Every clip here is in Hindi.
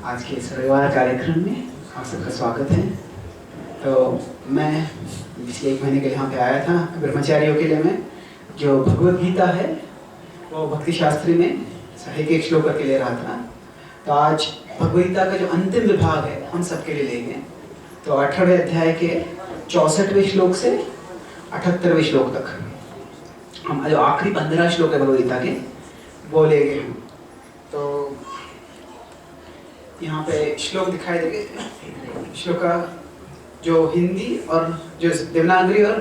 आज के इस रविवार कार्यक्रम में आप सबका स्वागत है। तो मैं पिछले 1 महीने के यहाँ पे आया था ब्रह्मचारियों के लिए। मैं जो भगवद गीता है वो भक्ति शास्त्री में 1 श्लोक करके ले रहा था। तो आज भगवद गीता का जो अंतिम विभाग है हम सबके लिए लेंगे। तो 18वें अध्याय के 64वें श्लोक से 78वें श्लोक तक हम जो आखिरी 15 श्लोक है भगवद गीता के वो लेंगे हम। तो यहाँ पे श्लोक दिखाई देंगे। श्लोक का जो हिंदी और जो देवनागरी और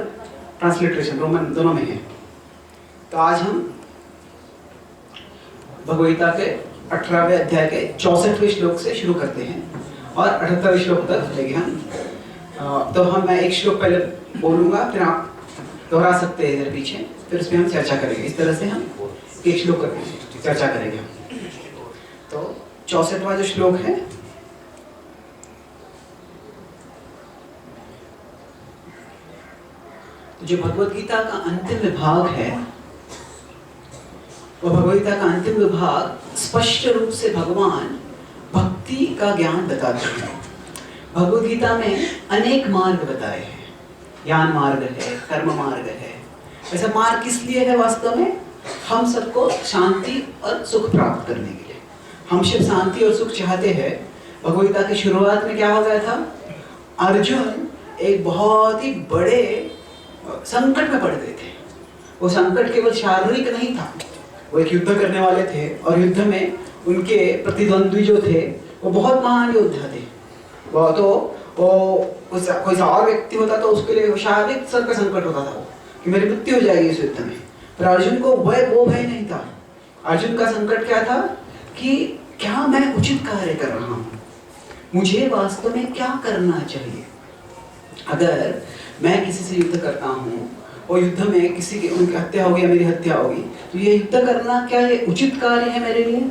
ट्रांसलिटरेशन रोमन दोनों में है। तो आज हम भगवद गीता के 18वें अध्याय के 64वें श्लोक से शुरू करते हैं और 78वें श्लोक तक लेंगे हम। तो मैं एक श्लोक पहले बोलूँगा, फिर आप दोहरा सकते हैं इधर पीछे, फिर उसमें हम चर्चा करेंगे। इस तरह से हम एक श्लोक करके चर्चा करेंगे। तो 64वां जो श्लोक है, जो भगवद गीता का अंतिम विभाग है, वो भगवद गीता का अंतिम विभाग स्पष्ट रूप से भगवान भक्ति का ज्ञान बताते हैं। भगवद गीता में अनेक मार्ग बताए हैं। ज्ञान मार्ग है, कर्म मार्ग है। ऐसा मार्ग किस लिए है? वास्तव में हम सबको शांति और सुख प्राप्त करने के लिए। हम शिव शांति और सुख चाहते हैं। भगवद गीता की शुरुआत में क्या हो गया था? अर्जुन एक बहुत ही बड़े संकट में पड़ गए थे। वो संकट केवल शारीरिक नहीं था, वो एक युद्ध करने वाले थे और युद्ध में उनके प्रतिद्वंद्वी जो थे वो बहुत महान योद्धा थे। वो कोई और व्यक्ति होता तो उसके लिए शारीरिक स्तर का संकट होता था कि मेरी मृत्यु हो जाएगी इस युद्ध में। पर अर्जुन को वो भय नहीं था। अर्जुन का संकट क्या था कि क्या मैं उचित कार्य कर रहा हूँ, मुझे वास्तव में क्या करना चाहिए। अगर मैं किसी से युद्ध करता हूँ और युद्ध में किसी की उनकी हत्या होगी या मेरी हत्या होगी, तो ये युद्ध करना क्या ये उचित कार्य है मेरे लिए?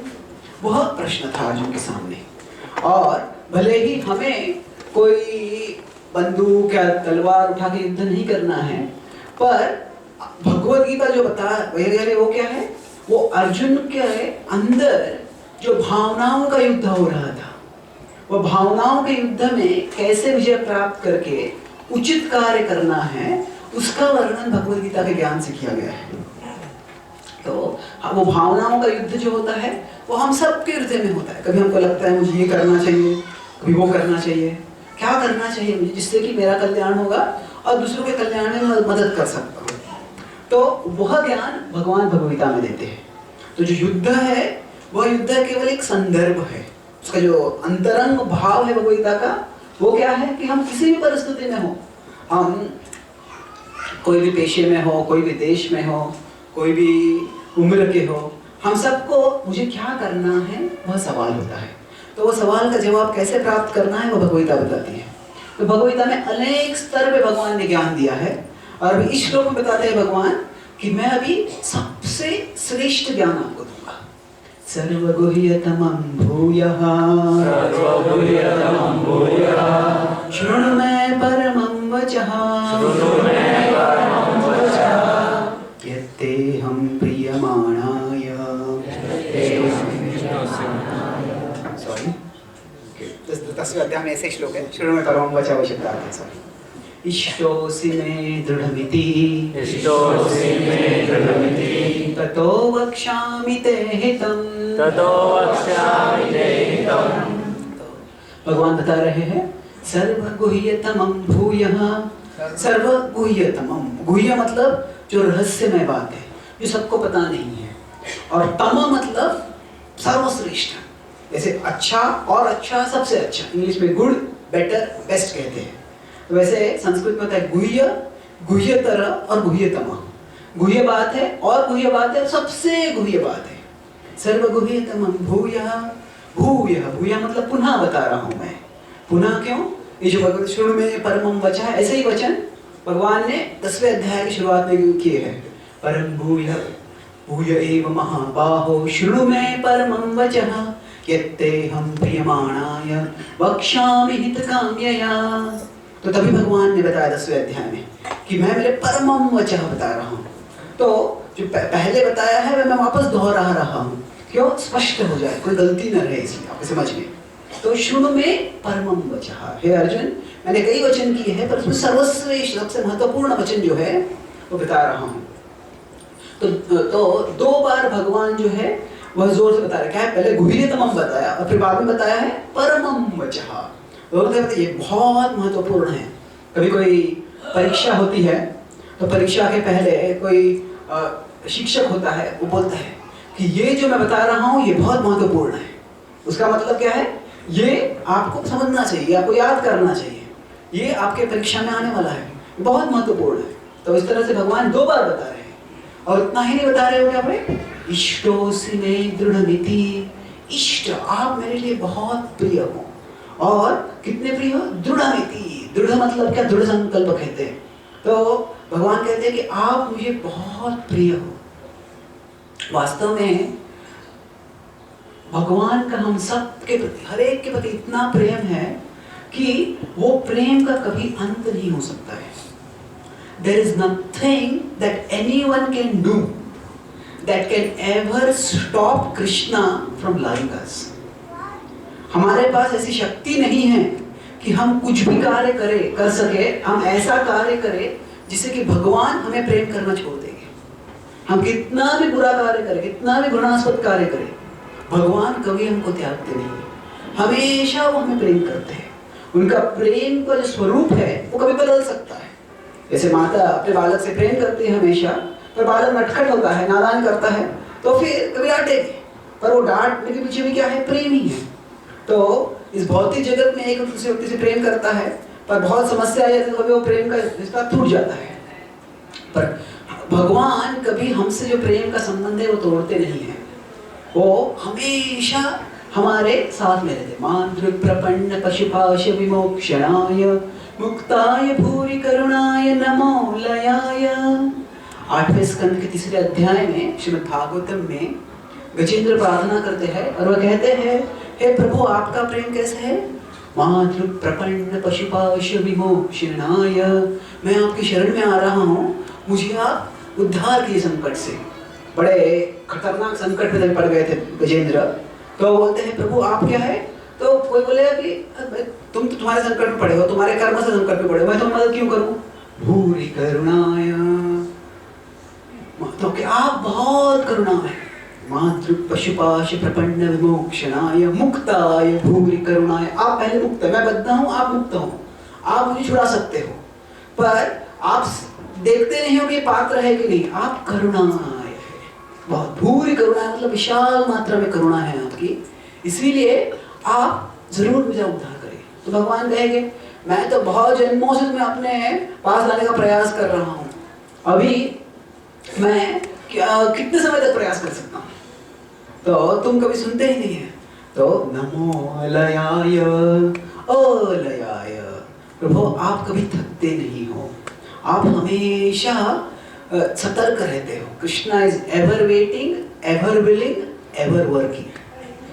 बहुत प्रश्न था अर्जुन के सामने। और भले ही हमें कोई बंदूक या तलवार उठा के युद्ध नहीं करना है, पर भगवद गीता जो बता रही वो क्या है? वो अर्जुन के अंदर जो भावनाओं का युद्ध हो रहा था, वो भावनाओं के युद्ध में कैसे विजय प्राप्त करके उचित कार्य करना है, उसका वर्णन भगवद गीता के ज्ञान से किया गया है। तो वो भावनाओं का युद्ध जो होता है वो हम सबके हृदय में होता है। कभी हमको लगता है मुझे ये करना चाहिए, कभी वो करना चाहिए। क्या करना चाहिए मुझे जिससे कि मेरा कल्याण होगा और दूसरों के कल्याण में मदद कर सकता हूँ। तो वह ज्ञान भगवान भगवद गीता में देते हैं। तो जो युद्ध है वह युद्ध केवल एक संदर्भ है। उसका जो अंतरंग भाव है भगवद गीता का वो क्या है कि हम किसी भी परिस्थिति में हो, हम कोई भी पेशे में हो, कोई भी देश में हो, कोई भी उम्र के हो, हम सबको मुझे क्या करना है वह सवाल होता है। तो वो सवाल का जवाब कैसे प्राप्त करना है वो भगवद गीता बताती है। तो भगवद गीता में अनेक स्तर पे भगवान ने ज्ञान दिया है। और अभी इस श्लोक में बताते हैं भगवान कि मैं अभी सबसे श्रेष्ठ ज्ञान आपको दूंगा। सर्वगुह्यतमं भूयः शृणु मे परमं वचः यत्तेऽहं प्रीयमाणाय। सॉरी, 10वें अध्याय में ऐसे श्लोक है, शृणु मे परमं वचः आवश्यकता है। सॉरी, इष्टोऽसि मे दृढमिति ततो वक्ष्यामि ते हितम्। भगवान बता रहे हैं सर्वगुह्यतमं भूयः। सर्वगुह्यतमं, गुह्य मतलब जो रहस्यमय बात है, जो सबको पता नहीं है। और तम मतलब सर्वश्रेष्ठ, जैसे अच्छा और अच्छा सबसे अच्छा। इंग्लिश में गुड, बेटर, बेस्ट कहते हैं। तो वैसे संस्कृत में होता है गुह्य, गुह्यतर और गुह्यतम। गुह्य बात है और गुह्य बात है, सबसे गुह्य बात है। सर्वगुह्यतमं भूयः। भूयः, भूयः मतलब पुनः बता रहा हूं मैं। पुनः क्यों? ये जो भगवत शृणु में परमं वचः, ऐसे ही वचन भगवान ने 10वें अध्याय की शुरुआत में किए हैं। परम भूयः भूय एव महाबाहो शृणु में परमं वचः यत्तेऽहं प्रीयमाणाय वक्ष्यामि हितकाम्यया। तो तभी भगवान ने बताया 10वें अध्याय में कि मैं मेरे परमं वचः बता रहा हूँ। तो जो पहले बताया है वह मैं वापस दोहरा रहा हूँ, क्यों? स्पष्ट हो जाए, कोई गलती न रहे इसलिए आपको समझ में। तो शृणु में परमम वचः। हे अर्जुन, मैंने कई वचन किए हैं, पर उसमें सर्वश्रेष्ठ सबसे महत्वपूर्ण वचन जो है वो बता रहा हूँ। तो 2 बार भगवान जो है वह जोर से बता रहे। क्या है? पहले गुह्यतमम बताया और फिर बाद में बताया है परमम वचः। ये बहुत महत्वपूर्ण है। कभी कोई परीक्षा होती है तो परीक्षा के पहले कोई शिक्षक होता है, वो बोलता है कि ये जो मैं बता रहा हूँ ये बहुत महत्वपूर्ण है। उसका मतलब क्या है? ये आपको समझना चाहिए, आपको याद करना चाहिए, ये आपके परीक्षा में आने वाला है, बहुत महत्वपूर्ण है। तो इस तरह से भगवान 2 बार बता रहे हैं। और इतना ही नहीं बता रहे हो क्या भाई? इष्टोसि मे दृढ़मिति। इष्ट, आप मेरे लिए बहुत प्रिय हो। और कितने प्रिय हो? दृढ़मिति। दृढ़ मतलब क्या? दृढ़ संकल्प कहते हैं। तो भगवान कहते हैं कि आप मुझे बहुत प्रिय हो। वास्तव में भगवान का हम सब के प्रति, हर एक के प्रति इतना प्रेम है कि वो प्रेम का कभी अंत नहीं हो सकता है। There is nothing that anyone can do that can ever stop Krishna from loving us. हमारे पास ऐसी शक्ति नहीं है कि हम कुछ भी कार्य कर सके, हम ऐसा कार्य करें जिससे कि भगवान हमें प्रेम करना छोड़ देंगे। हम कितना भी बुरा कार्य करें, कितना भी घृणास्पद कार्य करें, भगवान कभी हमको त्यागते नहीं। हमेशा वो हमें प्रेम करते हैं। उनका प्रेम का जो स्वरूप है वो कभी बदल सकता है। जैसे माता अपने बालक से प्रेम करती है हमेशा, पर बालक नटखट होता है, नादान करता है, तो फिर कभी डांटेगी, पर वो डांटने के पीछे भी क्या है? प्रेम ही है। तो इस भौतिक जगत में एक दूसरे व्यक्ति से प्रेम करता है, पर बहुत समस्या आ जाती है तो कभी वो प्रेम का रिश्ता टूट जाता है। पर भगवान कभी हमसे जो प्रेम का संबंध है वो तोड़ते नहीं है। वो हमेशा हमारे साथ में रहते। मातृ प्रपन्न पशुपाश विमोक्षणाय मुक्ताय भूरि करुणाय नमो लयाय। 8वें स्कंद के 3रे अध्याय में श्रीमद् भागवतम में गजेंद्र प्रार्थना करते हैं और वह कहते हैं, हे प्रभु आपका प्रेम कैसे है? मातृ प्रपन्न पशुपाश विमोक्षणाय। मैं आपकी शरण में आ रहा हूँ, मुझे आप उद्धार किए संकट से। बड़े खतरनाक संकट में पड़ गए थे गजेंद्र, तो बोलते हैं प्रभु आप क्या है? तो कोई बोलेगा कि तुम तो तुम्हारे संकट में पड़े हो, तुम्हारे कर्म से संकट में पड़े हो, मैं तुम्हारी मदद क्यों करूं? भूरि करुणाय। तो क्या आप बहुत करुणामय। मातृ पशुपाश प्रपन्न विमोक्षणाय मुक्ताय भूरि करुणाय। आप पहले मुक्त है, मैं बद्ध हूँ, आप मुक्त हो, आप मुझे छुड़ा सकते हो, पर आप देखते नहीं हो कि पात्र है कि नहीं। आप करुणामय है, बहुत भूरि करुणा मतलब विशाल मात्रा में करुणा है आपकी, इसीलिए आप जरूर मुझे उद्धार करें। तो भगवान कहेंगे मैं तो बहुत जन्मों से तुम्हें अपने पास लाने का प्रयास कर रहा हूँ, अभी मैं कितने समय तक प्रयास कर सकता हूँ? तो तुम कभी सुनते ही नहीं है। तो नमो लयाय ओ लयाय। प्रभु आप कभी थकते नहीं हो, आप हमेशा सतर्क रहते हो। Krishna is ever waiting, ever willing, ever working.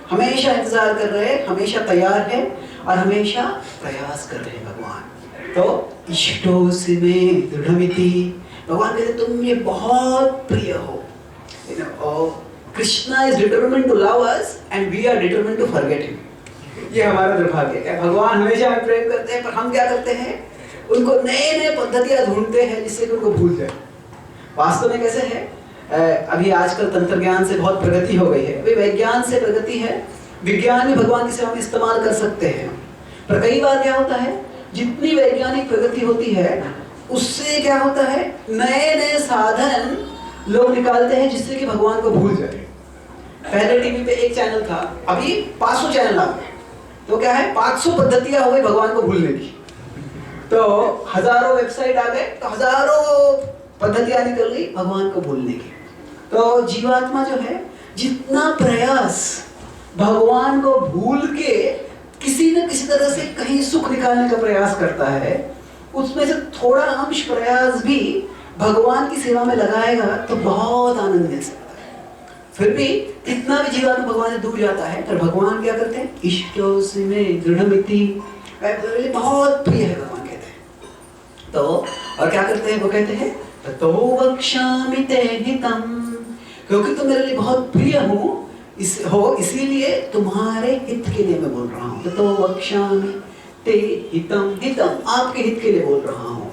हमेशा इंतजार कर रहे हैं, हमेशा तैयार है और हमेशा प्रयास कर रहे हैं भगवान। तो इष्टोसि मे दृढ़मिति। भगवान कहते तुम मुझे बहुत प्रिय हो। Krishna is determined to love us and we are determined to forget him. ये हमारा दुर्भाग्य है। भगवान हमेशा हमें प्रेम करते हैं, पर हम क्या करते हैं? उनको नए नए पद्धतियां ढूंढते हैं जिससे कि उनको भूल जाए। वास्तव में कैसे है? अभी आजकल तंत्र ज्ञान से बहुत प्रगति हो गई है, अभी विज्ञान से प्रगति है, विज्ञान में भगवान की सेवा में इस्तेमाल कर सकते हैं। पर कई बार क्या होता है, जितनी वैज्ञानिक प्रगति होती है उससे क्या होता है, नए नए साधन लोग निकालते हैं जिससे कि भगवान को भूल जाए। पहले टीवी पे एक चैनल था, अभी 500 चैनल आ गए। तो क्या है, 500 पद्धतियां हो गई भगवान को भूलने की। तो हजारों वेबसाइट आ गए, तो हजारों पद्धतियां निकल गई भगवान को भूलने की। तो जीवात्मा जो है, जितना प्रयास भगवान को भूल के किसी न किसी तरह से कहीं सुख निकालने का प्रयास करता है, उसमें से थोड़ा अंश प्रयास भी भगवान की सेवा में लगाएगा तो बहुत आनंद मिल सकता है। फिर भी कितना भी जीवात्मा भगवान से दूर जाता है, पर भगवान क्या करते हैं? इष्टोसि मे दृढ़मिति। बहुत प्रिय है भगवान कहते हैं। तो और क्या करते हैं? वो कहते हैं ततो वक्ष्यामि ते हितम्। क्योंकि तुम मेरे लिए बहुत प्रिय हो, इसीलिए तुम्हारे हित के लिए मैं बोल रहा हूँ। तो वक्ष्यामि ते हितम हितम, आपके हित के लिए बोल रहा हूँ।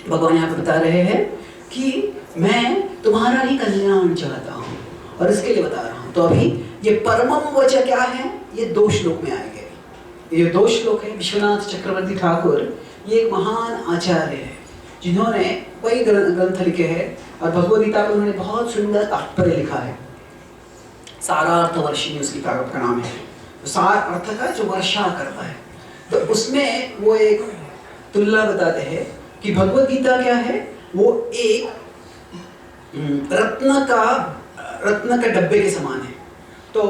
भगवान यहाँ पे बता रहे हैं कि मैं तुम्हारा ही कल्याण चाहता हूँ और इसके लिए बता रहा हूँ। तो अभी ये परमम वचः क्या है, ये 2 श्लोक में आएंगे। ये 2 श्लोक है। विश्वनाथ चक्रवर्ती ठाकुर ये एक महान आचार्य है जिन्होंने कई ग्रंथ लिखे हैं और भगवद गीता पर उन्होंने बहुत सुंदर तात्पर्य लिखा है। सारार्थवर्षिणी उसकी किताब का नाम है। तो सार अर्थ का जो वर्षा करता है, तो उसमें वो एक तुलना बताते हैं कि भगवद गीता क्या है, वो एक रत्न का डब्बे के समान है। तो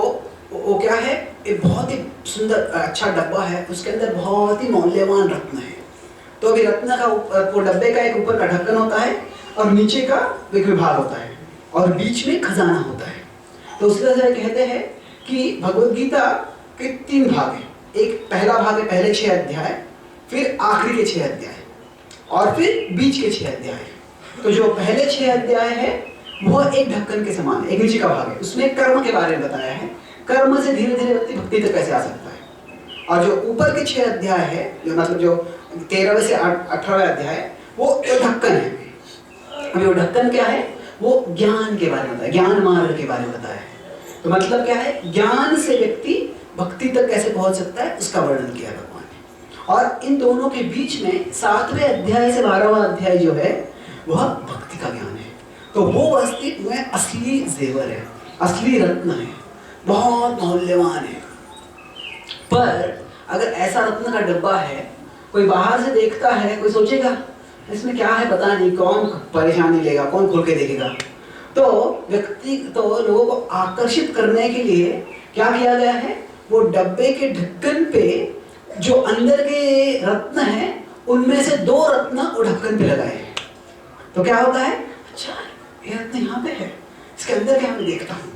वो क्या है, एक बहुत ही सुंदर अच्छा डब्बा है, उसके अंदर बहुत ही मौल्यवान रत्न है। तो अभी रत्न का वो डब्बे का एक ऊपर का ढक्कन होता है और नीचे का एक विभाग होता है और बीच में खजाना होता है। तो उसी तरह से कहते हैं कि भगवद गीता के 3 भाग हैं। एक पहला भाग है पहले 6 अध्याय, फिर आखिरी के 6 अध्याय और फिर बीच के 6 अध्याय। तो जो पहले 6 अध्याय है वो एक ढक्कन के समान है, एक नीचे का भाग है। उसमें कर्म के बारे में बताया है, कर्म से धीरे धीरे व्यक्ति भक्ति तक कैसे आ सकता है। और जो ऊपर के 6 अध्याय है, जो मतलब जो 13वें से 18वें अध्याय, वो ढक्कन है। अभी वो ढक्कन क्या है, वो ज्ञान के बारे में बताया, ज्ञान मार्ग के बारे में बताया है। तो मतलब क्या है, ज्ञान से व्यक्ति भक्ति तक कैसे पहुंच सकता है उसका वर्णन किया भगवान ने। और इन दोनों के बीच में 7वें अध्याय से 12वां अध्याय जो है वह भक्ति का ज्ञान है। तो वो वास्तविक में असली जेवर है, असली रत्न है, बहुत मौल्यवान है। पर अगर ऐसा रत्न का डब्बा है, कोई बाहर से देखता है, कोई सोचेगा इसमें क्या है पता नहीं, कौन परेशानी लेगा, कौन खोल के देखेगा। तो व्यक्ति तो लोगों को आकर्षित करने के लिए क्या किया गया है, वो डब्बे के ढक्कन पे जो अंदर के रत्न है उनमें से 2 रत्न वो ढक्कन पे लगाए हैं। तो क्या होता है, अच्छा ये रत्न यहाँ पे है, इसके अंदर क्या मैं देखता हूँ।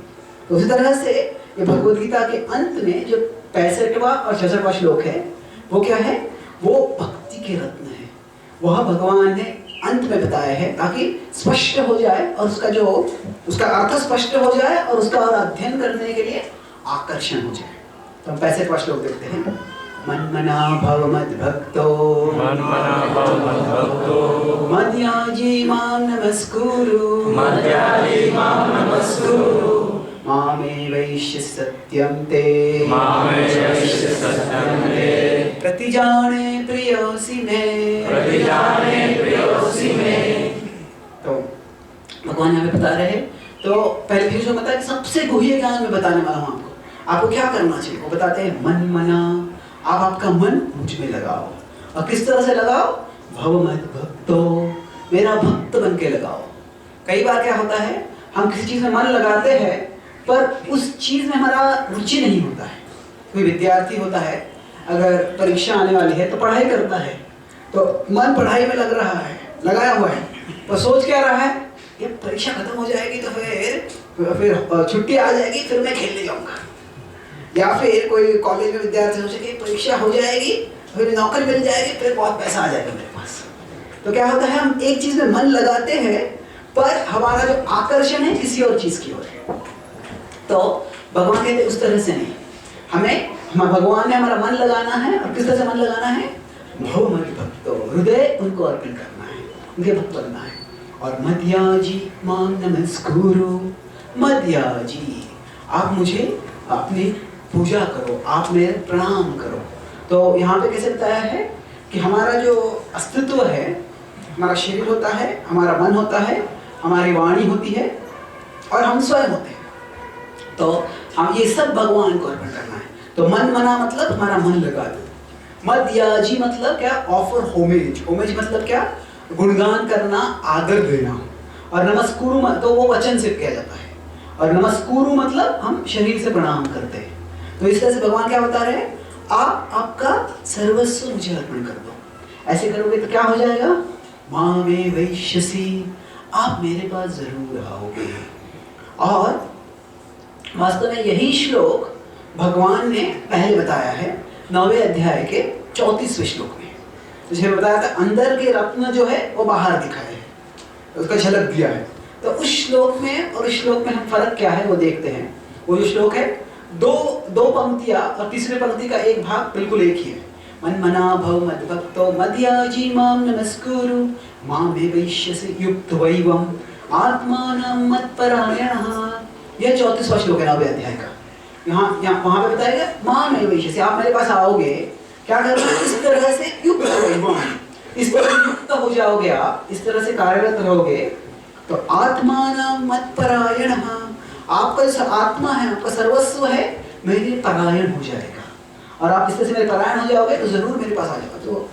तो उसी तरह से ये भगवद गीता के अंत में जो 65वां और 66वां श्लोक है वो क्या है, वो भक्ति के रत्न है। वह भगवान ने अंत में बताया है ताकि स्पष्ट हो जाए और उसका अर्थ स्पष्ट हो जाए और उसका और अध्ययन करने के लिए आकर्षण हो जाए। तो हम 65वां श्लोक देखते हैं। मन्मना भव मद्भक्तो मद्याजी मां नमस्कुरु मामे वैश्य सत्यं ते प्रतिजाने प्रियोसि मे। तो भगवान यहाँ पे बता रहे हैं। तो पहले फिर बता कि सबसे गुह्य ज्ञान में बताने वाला हूँ आपको क्या करना चाहिए। वो बताते हैं मन मना, आप आपका मन मुझ में लगाओ। और किस तरह से लगाओ, भव मद भक्तो, मेरा भक्त बन के लगाओ। कई बार क्या होता है, हम किसी चीज में मन लगाते हैं पर उस चीज में हमारा रुचि नहीं होता है। कोई विद्यार्थी होता है, अगर परीक्षा आने वाली है तो पढ़ाई करता है, तो मन पढ़ाई में लग रहा है, लगाया हुआ है, तो सोच क्या रहा है, ये परीक्षा खत्म हो जाएगी तो फिर छुट्टी आ जाएगी, फिर मैं खेलने जाऊंगा। या फिर कोई कॉलेज में विद्यार्थी सोचे कि परीक्षा हो जाएगी, फिर नौकरी मिल जाएगी, फिर बहुत पैसा आ जाएगा मेरे पास। तो क्या होता है, हम एक चीज में मन लगाते हैं पर हमारा जो आकर्षण है किसी और चीज की ओर है। तो भगवान कहते उस तरह से नहीं, भगवान ने हमारा मन लगाना है। और किस तरह से मन लगाना है, भव मद भक्तो, हृदय उनको अर्पण करना है, उनके भक्त बनना है। और मध्याजी मां नमस्कुरु, मध्याजी आप मुझे अपनी पूजा करो, आप मेरे प्रणाम करो। तो यहाँ पे कैसे बताया है कि हमारा जो अस्तित्व है, हमारा शरीर होता है, हमारा मन होता है, हमारी वाणी होती है और हम स्वयं होते हैं। तो हम ये सब भगवान को अर्पण करना है। तो मन मना मतलब हमारा मन लगा दो। मध्याजी मतलब क्या, ऑफर होमेज। होमेज मतलब क्या, गुणगान करना, आदर देना। और नमस्कुरु तो वो वचन से किया जाता है। और नमस्कुरु मतलब हम शरीर से प्रणाम करते हैं। तो इस तरह से भगवान क्या बता रहे हैं, आप आपका सर्वस्व मुझे अर्पण कर दो। ऐसे करोगे तो क्या हो जाएगा, मामे वैश्यसी, आप मेरे पास जरूर आओगे। और वास्तव में यही श्लोक भगवान ने पहले बताया है 9वें अध्याय के 34वें श्लोक में। जिसे बताया था अंदर के रत्न जो है वो बाहर दिखाए है, उसका झलक दिया है। तो उस श्लोक में और इस श्लोक में हम फर्क क्या है वो देखते हैं। वो जो श्लोक है, दो पंक्तियां और तीसरे पंक्ति का एक भाग बिल्कुल एक ही है। मन मना भव मद्भक्तो मध्याजी माम नमस्कुरु मामे वैश्यसि युक्तवैवं आत्मानं मत्परायणः। यह 34वां श्लोक है 9वें अध्याय का। यहाँ वहां पे बताया गया मामे वैश्यसि, आप मेरे पास आओगे, क्या करना, इस तरह से युक्तवैवं, इस तरह से युक्त हो जाओगे आप, इस तरह से कार्यरत रहोगे तो आत्मानं मत्परायणः, आपका जो आत्मा है, आपका सर्वस्व है, मेरे परायण हो जाएगा। और आप इस तरह से मेरे परायण हो जाओगे तो जरूर मेरे पास आ जाओगे। तो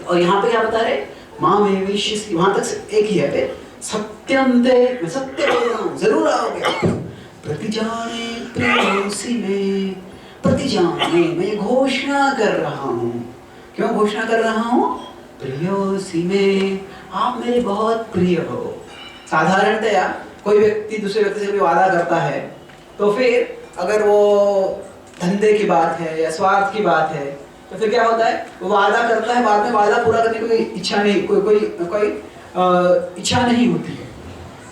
और यहाँ पे क्या बता रहे, माँ में विश्व, वहां तक एक ही है पे, सत्यम ते, मैं सत्य बोल रहा हूँ, जरूर आओगे। प्रतिजाने प्रियोसी में, प्रतिजाने, मैं ये घोषणा कर रहा हूँ। क्यों घोषणा कर रहा हूँ? प्रियोसी में, आप मेरे बहुत प्रिय हो। साधारणतया कोई व्यक्ति दूसरे व्यक्ति से भी वादा करता है तो फिर अगर वो धंधे की बात है या स्वार्थ की बात है तो फिर क्या होता है, वो वादा करता है, बाद में वादा पूरा करने की कोई इच्छा नहीं, कोई इच्छा नहीं होती है।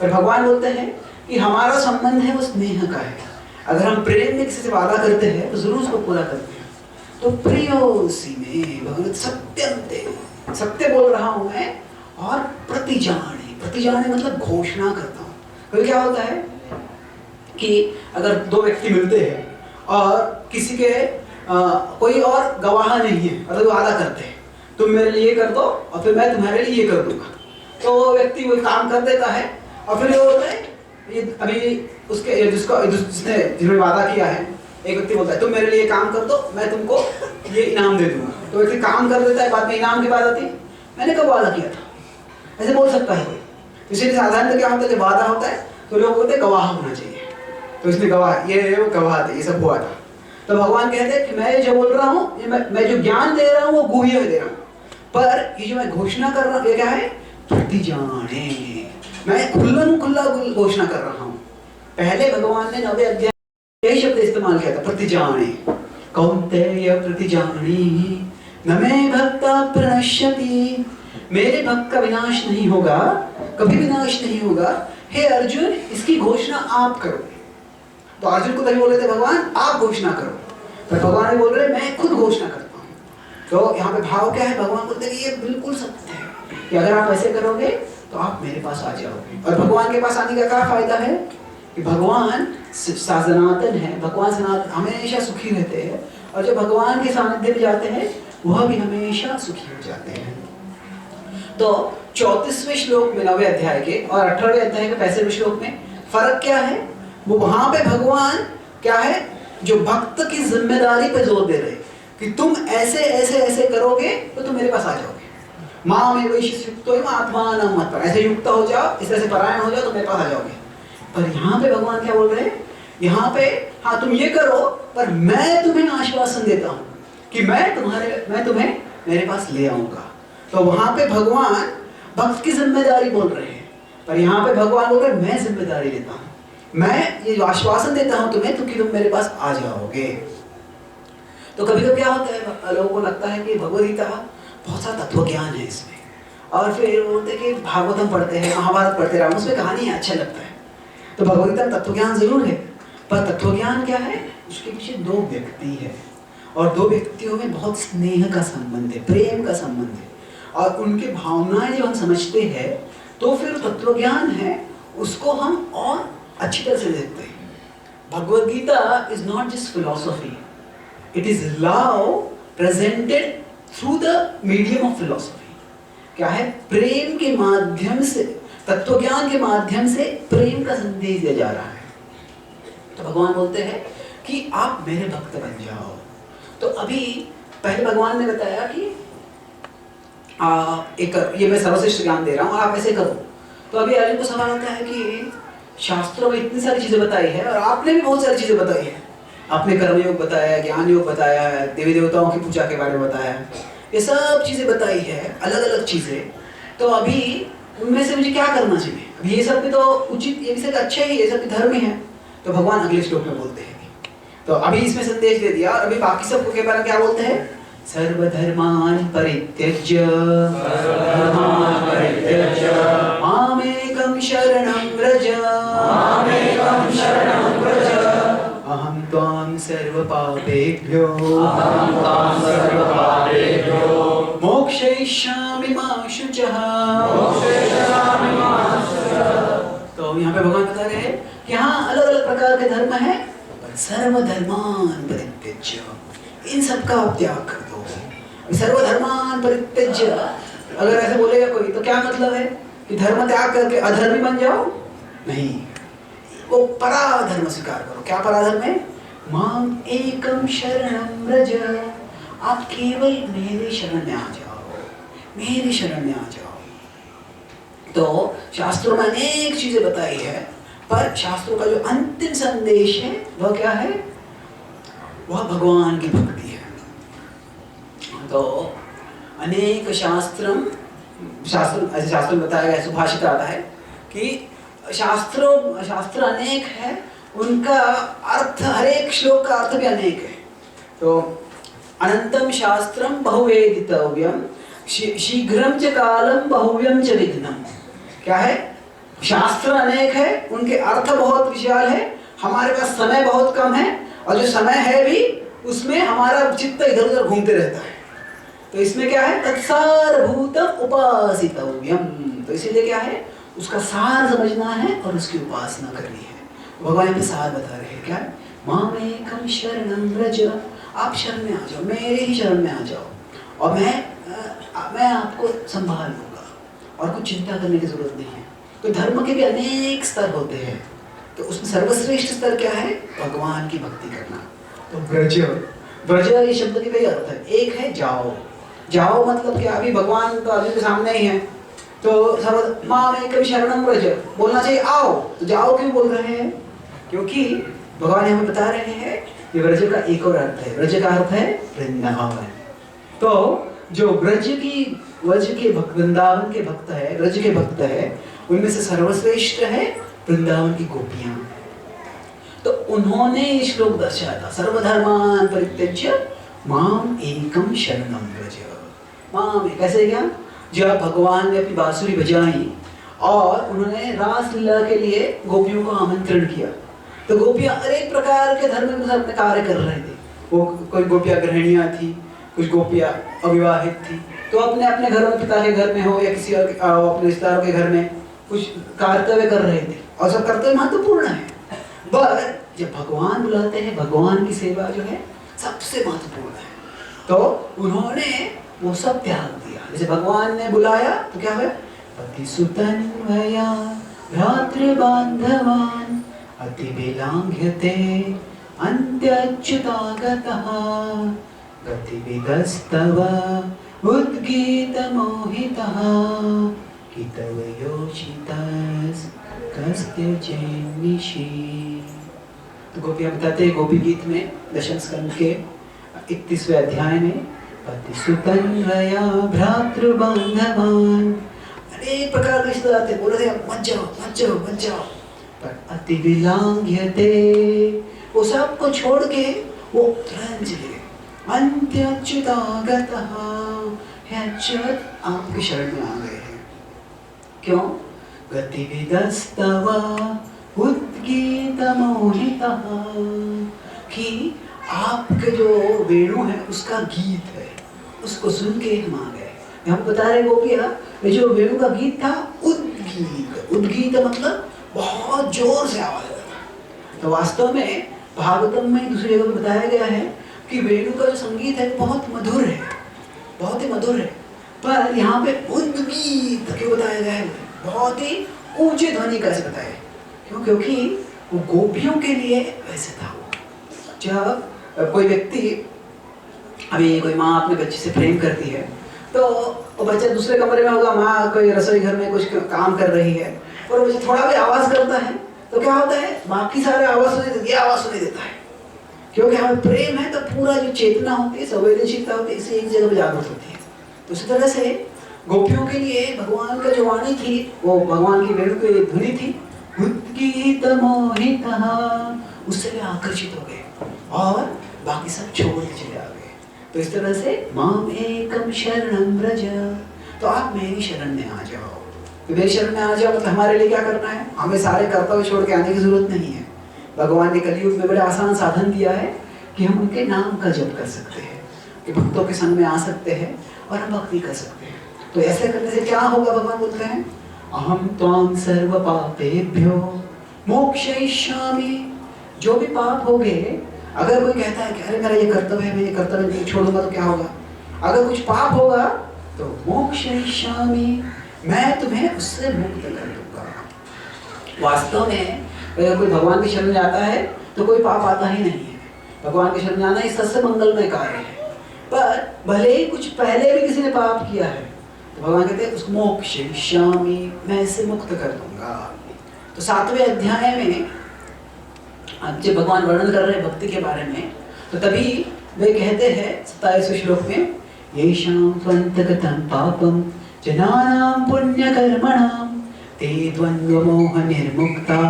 पर भगवान बोलते हैं कि हमारा संबंध है वो स्नेह का है। अगर हम प्रेम में किसी से वादा करते हैं तो जरूर उसको पूरा करते हैं। तो प्रियोसी में भगवत सत्यंते, सत्य बोल रहा हूं मैं, और प्रतिजाने, प्रतिजाने मतलब घोषणा करता हूँ। कभी क्या होता है कि अगर दो व्यक्ति मिलते हैं और किसी के कोई और गवाह नहीं है, मतलब वादा करते हैं तुम मेरे लिए कर दो और फिर मैं तुम्हारे लिए ये कर दूंगा, तो वो व्यक्ति वो काम कर देता है और फिर वो बोलता है, ये अभी उसके जिसने वादा किया है, एक व्यक्ति बोलता है तुम मेरे लिए काम कर दो, मैं तुमको ये इनाम दे दूंगा। तो व्यक्ति काम कर देता है, बाद में इनाम की बात आती है, मैंने कब वादा किया था, ऐसे बोल सकता है कोई। इसलिए साधारणतः क्या होता है, जब वादा होता है तो लोग बोलते हैं गवाह होना चाहिए, तो इसलिए गवाह, ये वो गवाह थे, ये सब हुआ था। तो भगवान कहते हैं कि मैं जो बोल रहा हूँ, ये मैं जो ज्ञान दे रहा हूँ वो गुह्य दे रहा हूँ, पर ये जो मैं घोषणा कर रहा हूँ ये क्या है, प्रतिजाने, मैं खुल्ला घोषणा कर रहा हूँ। पहले भगवान ने 9वें अध्याय यही शब्द इस्तेमाल किया था, प्रतिजाने। कौन्तेय प्रतिजानी न मे भक्ता प्रणश्यति, मेरे भक्त का विनाश नहीं होगा, कभी विनाश नहीं होगा। हे अर्जुन, इसकी घोषणा आप करो। तो अर्जुन को तभी बोल रहे थे भगवान आप घोषणा करो, तो भगवान बोल रहे मैं खुद घोषणा करता हूँ। तो यहाँ पे भाव क्या है, भगवान बोलते हैं कि ये बिल्कुल सत्य है कि अगर आप ऐसे करोगे तो आप मेरे पास आ जाओगे। और भगवान के पास आने का क्या फायदा है कि भगवान सनातन है, भगवान सनातन हमेशा सुखी रहते हैं, और जो भगवान के सानिध्य में जाते हैं वह भी हमेशा सुखी हो जाते हैं। तो 34वें श्लोक में 9वें अध्याय के और 18वें अध्याय के 65वें श्लोक में फर्क क्या है, वो वहां पे भगवान क्या है, जो भक्त की जिम्मेदारी पे जोर दे रहे कि तुम ऐसे ऐसे ऐसे करोगे तो तुम मेरे पास आ जाओगे। माँ में युक्तो आत्मानं मत, ऐसे युक्त हो जाओ, इस तरह से परायण हो जाओ तो मेरे पास आ जाओगे। पर यहाँ पे भगवान क्या बोल रहे हैं, यहाँ पे हाँ तुम ये करो, पर मैं तुम्हें आश्वासन देता हूँ कि मैं तुम्हें मेरे पास ले आऊंगा। तो वहां पे भगवान भक्त की जिम्मेदारी बोल रहे हैं, पर यहाँ पे भगवान बोल रहे हैं मैं जिम्मेदारी लेता हूँ, मैं ये जो आश्वासन देता हूँ तुम्हें तो कि तुम मेरे पास आ जाओगे। तो कभी कभी क्या होता है, लोगों को लगता है कि भगवद गीता बहुत सारा तत्व ज्ञान है इसमें, और फिर बोलते हैं कि भागवतम पढ़ते हैं, महाभारत पढ़ते हैं, उसमें कहानी है, अच्छा लगता है। तो भगवद गीता में तत्व ज्ञान जरूर है, पर तत्व ज्ञान क्या है, उसके पीछे दो व्यक्ति है, और दो व्यक्तियों में बहुत स्नेह का संबंध है, प्रेम का संबंध है, और उनकी भावनाएं जब हम समझते हैं तो फिर तत्व ज्ञान है उसको हम और अच्छी तरह से देखते हैं। Bhagavad Gita is not just philosophy, it is love presented through the medium of philosophy. क्या है, प्रेम के माध्यम से, तत्व ज्ञान के माध्यम से प्रेम का संदेश दिया जा रहा है। तो भगवान बोलते हैं कि आप मेरे भक्त बन जाओ। तो अभी पहले भगवान ने बताया कि ये मैं सर्वश्रेष्ठ ज्ञान दे रहा हूँ और आप ऐसे करो। तो अभी अर्जुन को सवाल आता है कि शास्त्रों में इतनी सारी चीजें बताई है और आपने भी बहुत सारी चीजें बताई है, आपने कर्मयोग बताया, ज्ञान योग बताया है, देवी देवताओं की पूजा के बारे में बताया है, ये सब चीजें बताई है, अलग अलग चीजें। तो अभी उनमें से मुझे क्या करना चाहिए? अभी ये सब भी तो उचित, ये भी सब अच्छे ही, ये सब भी धर्म ही है। तो भगवान अगले श्लोक में बोलते हैं, तो अभी इसमें संदेश दे दिया, और अभी बाकी सब के बारे में क्या बोलते हैं, सर्वधर्मान् परित्यज्य मामेकं शरणं व्रज, सर्वपापेभ्यो मोक्षयिष्यामि मा शुचः। तो यहाँ पे भगवान बता रहे हैं कि हाँ अलग अलग प्रकार के धर्म है, सर्वधर्मान परित्यज्य, इन सब का आप त्याग कर दो। सर्वधर्मान परित्यज्य अगर ऐसे बोलेगा कोई तो क्या मतलब है कि धर्म त्याग करके अधर्मी बन जाओ? नहीं, वो पराधर्म स्वीकार करो। क्या पराधर्म है? माम एकम शरणं व्रज, आप केवल मेरे शरण में आ जाओ, मेरी शरण में आ जाओ। तो शास्त्रों में अनेक चीजें बताई है, पर शास्त्रों का जो अंतिम संदेश है वह क्या है? वह भगवान की भक्ति है। तो अनेक शास्त्र में बताया गया, सुभाषित आता है कि शास्त्र अनेक है, उनका अर्थ, हर एक श्लोक का अर्थ भी अनेक है। तो अनंतम शास्त्रम बहुवेदितव्यम शीघ्रम च कालम बहुव्यम च विघ्नम। क्या है? शास्त्र अनेक है, उनके अर्थ बहुत विशाल है, हमारे पास समय बहुत कम है, और जो समय है भी उसमें हमारा चित्त इधर उधर घूमते रहता है। तो इसमें क्या है? तत्सारभूतम उपासितव्यम। तो इसीलिए क्या है? उसका सार समझना है और उसकी उपासना करनी है। भगवान यहाँ पे सार बता रहे हैं। क्या? मामेकम शरणं व्रज, आप शरण में आ जाओ, मेरे ही शरण में आ जाओ, और मैं आपको संभाल लूंगा, और कुछ चिंता करने की जरूरत नहीं है। तो धर्म के भी अनेक स्तर होते हैं, तो उसमें सर्वश्रेष्ठ स्तर क्या है? भगवान की भक्ति करना। तो व्रज, व्रज ये शब्द के कई अर्थ है। एक है जाओ, जाओ मतलब क्या? अभी भगवान तो अभी सामने ही है, तो सर्व मामेकम शरणं व्रज बोलना चाहिए आओ। तो जाओ क्यों बोल रहे हैं? क्योंकि भगवान हमें बता रहे हैं कि व्रज का एक और अर्थ है। व्रज का अर्थ है वृंदावन। तो जो वृंदावन के भक्त है, व्रज के भक्त है, उनमें से सर्वश्रेष्ठ है वृंदावन की गोपियां। तो उन्होंने ये श्लोक दर्शाया था, सर्वधर्मान परित्यज्य माम एकम शरणं व्रज। माम कैसे क्या? जब भगवान ने अपनी बांसुरी बजाई और उन्होंने रास लीला के लिए गोपियों को आमंत्रण किया, तो गोपियां अनेक प्रकार के धर्म में अपने कार्य कर रहे थे। वो कोई गोपियां गृहिणियां थी, कुछ गोपियां अविवाहित थी, तो अपने अपने घरों में, पिता के घर में हो या किसी और अपने रिश्तेदारों के घर में कुछ कर्तव्य कर रहे थे, और सब कर्तव्य महत्वपूर्ण है। पर जब भगवान बुलाते हैं, भगवान की सेवा जो है सबसे महत्वपूर्ण है, तो उन्होंने वो सब त्याग दिया। जैसे भगवान ने बुलाया तो क्या हुआ? पतिसुतन्वया भ्रातृबान्धवान् अतिविलाङ्घ्यते अन्त्यच्युतागतः गतिविदस्तव उद्गीतमोहितः कितवयोषितस्त्यजेन्निशि। तो गोपियां बताते हैं गोपी गीत में, दशम स्कंद के 31वें अध्याय में, पतिसुतन्वया भ्रातृबान्धवान्, अनेक प्रकार के रिश्तेदार थे, बोल रहे मत जाओ मत जाओ मत जाओ, पर अतिविलाङ्घ्यते, वो सब को छोड़ के वो तुरंत चले गए। अन्त्यच्युतागतः, हे अच्युत आपकी शरण में आ गए हैं। क्यों? गतिविदस्तव उद्गीतमोहितः, कि आपके जो वेणु है उसका गीत है, उसको सुन के हम आ गए। हम बता रहे गोपियां, जो वेणु का गीत था उद्गीत, उद्गीत मतलब बहुत जोर से आवाज आता। तो वास्तव में भागवतम में दूसरी जगह पे बताया गया है कि वेणु का जो संगीत है बहुत मधुर है, बहुत ही मधुर है, पर यहाँ पे उद्गीत क्यों बताया गया है? बहुत ही ऊंचे ध्वनि का ऐसे बताया। क्यों? क्योंकि वो गोपियों के लिए वैसे था। जब कोई व्यक्ति, अभी कोई माँ अपने बच्चे से प्रेम करती है, तो वो बच्चा दूसरे कमरे में होगा, माँ कोई रसोई घर में कुछ काम कर रही है, और वो बच्चा थोड़ा भी आवाज करता है तो क्या होता है? बाकी सारे आवाज सुनाई देती है, आवाज सुनाई देता है। क्योंकि हमें प्रेम है तो पूरा जो चेतना होती है, संवेदनशीलता होती है, इसे एक जगह पर जागृत होती है। तो इसी तरह से गोपियों के लिए भगवान का जो वाणी थी, वो भगवान की वेणु की ध्वनि थी, उद्गीतमोहितः, उससे वे आकर्षित हो गए और बाकी सब छोड़ के चले आ गए। तो इस तरह से माम एकम शरणं व्रज, तो आप मेरी शरण में आ जाओ। तो मेरी शरण में आ जाओ मतलब हमारे लिए क्या करना है? हमें सारे कर्तव्य छोड़ के आने की जरूरत नहीं है। भगवान ने कलयुग में बड़े आसान साधन दिया है कि हम उनके नाम का जप कर सकते हैं, कि भक्तों के संग में आ सकते हैं और हम भक्ति कर सकते हैं। तो ऐसे करने से क्या होगा, भगवान बोलते हैं अहम त्वां सर्व पापेभ्यो मोक्षयिष्यामि। जो भी पाप हो गए, अगर कोई कहता है कि अरे मेरा ये कर्तव्य है, मैं ये कर्तव्य नहीं छोड़ूंगा, तो क्या होगा? अगर कुछ पाप होगा तो मोक्षयिष्यामि, मैं तुम्हें उससे मुक्त कर दूंगा। वास्तव में अगर कोई भगवान की शरण जाता है तो कोई पाप आता ही नहीं है। भगवान की शरण जाना ही सबसे मंगलमय कार्य है। पर भले ही कुछ पहले भी किसी ने पाप किया है तो भगवान कहते हैं उसको मोक्षयिष्यामि, मैं इससे मुक्त कर दूंगा। तो 7वें अध्याय में जब भगवान वर्णन कर रहे हैं भक्ति के बारे में, तो तभी वे कहते हैं 27वें श्लोक में, येषां त्वन्तगतं पापं जनानां पुण्यकर्मणां ते द्वन्द्वमोह निर्मुक्ता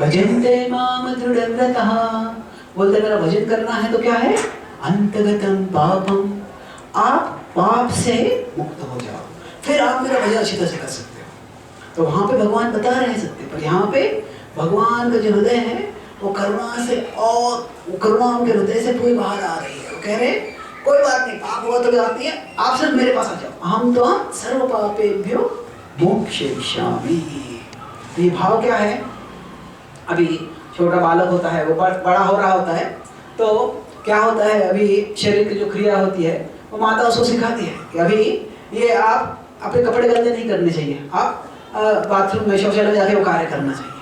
भजन्ते माम दृढव्रतः। बोलते मेरा भजन करना है तो क्या है? अंतगतं पापम, आप पाप से मुक्त हो जाओ, फिर आप मेरा भजन अच्छी तरह से कर सकते हो। तो वहां पे भगवान बता रहे हैं सत्य, पर यहाँ पे भगवान का जो हृदय है वो करुणा से, और वो करुणा उनके हृदय से पूरी बाहर आ रही है। वो कह रहे कोई बात नहीं, पाप हुआ तो कोई बात नहीं है, आप सिर्फ मेरे पास आ जाओ, हम तो सर्व पापेभ्यो मोक्षयिष्यामि। ये भाव क्या है? अभी छोटा बालक होता है, वो बड़ा हो रहा होता है, तो क्या होता है, अभी शरीर की जो क्रिया होती है वो माता उसको सिखाती है कि अभी ये आप अपने कपड़े गंदे नहीं करने चाहिए, आप बाथरूम में शौचालय में जाके वो कार्य करना चाहिए।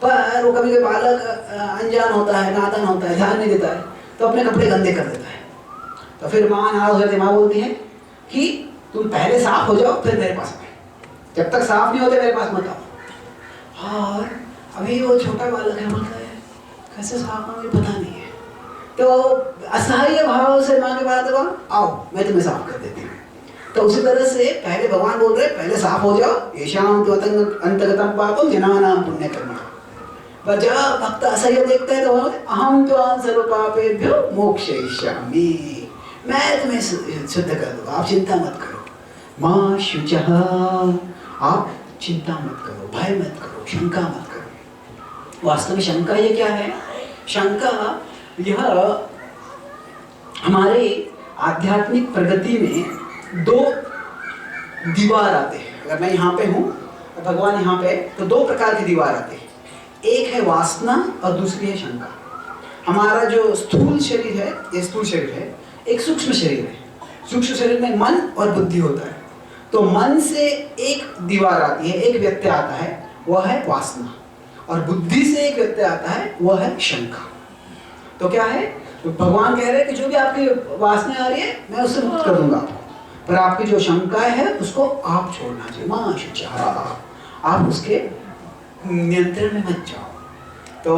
पर वो कभी बालक अनजान होता है, नादान होता है, ध्यान नहीं देता है, तो अपने कपड़े गंदे कर देता है। तो फिर माँ नाराज हो जाती है, माँ बोलती है कि तुम पहले साफ हो जाओ फिर मेरे पास आओ, जब तक साफ नहीं होते मेरे पास मत आओ। और अभी वो छोटा बालक है, मतलब है कैसे साफ होगा मुझे पता नहीं है, तो असहाय भाव से माँ के पास आओ मैं तुम्हें साफ कर देती हूँ। तो उसी तरह से पहले भगवान बोल रहे पहले साफ हो जाओ, येषां अंतगतं पापं जनानां पुण्यकर्मणां। पर जब भक्त असह्य देखता है तो अहम त्वां सर्व पापेभ्यो मोक्षयिष्यामि, मैं तुम्हें शुद्ध कर दूंगा, आप चिंता मत करो। मां शुचः, आप चिंता मत करो, भय मत करो, शंका मत करो। वास्तव में शंका ये क्या है? शंका यह हमारे आध्यात्मिक प्रगति में दो दीवार आते हैं। अगर मैं यहाँ पे हूँ और भगवान यहाँ पे, तो दो प्रकार की दीवार आते हैं, एक है वासना और दूसरी है शंका। हमारा जो स्थूल शरीर है, ये स्थूल शरीर है, एक सूक्ष्म शरीर है। सूक्ष्म शरीर में मन और बुद्धि होता है। तो मन से एक दीवार आती है, एक व्यत्यय आता है, वह है वासना, और बुद्धि से एक व्यत्यय आता है, वह है शंका। तो क्या है? तो भगवान कह रहे हैं कि जो भी आपकी वासना आ रही है मैं उससे मुक्त कर दूंगा आपको, पर आपकी जो शंका है उसको आप छोड़ना चाहिए। मां शुचः, आप उसके नियंत्रण में मत जाओ। तो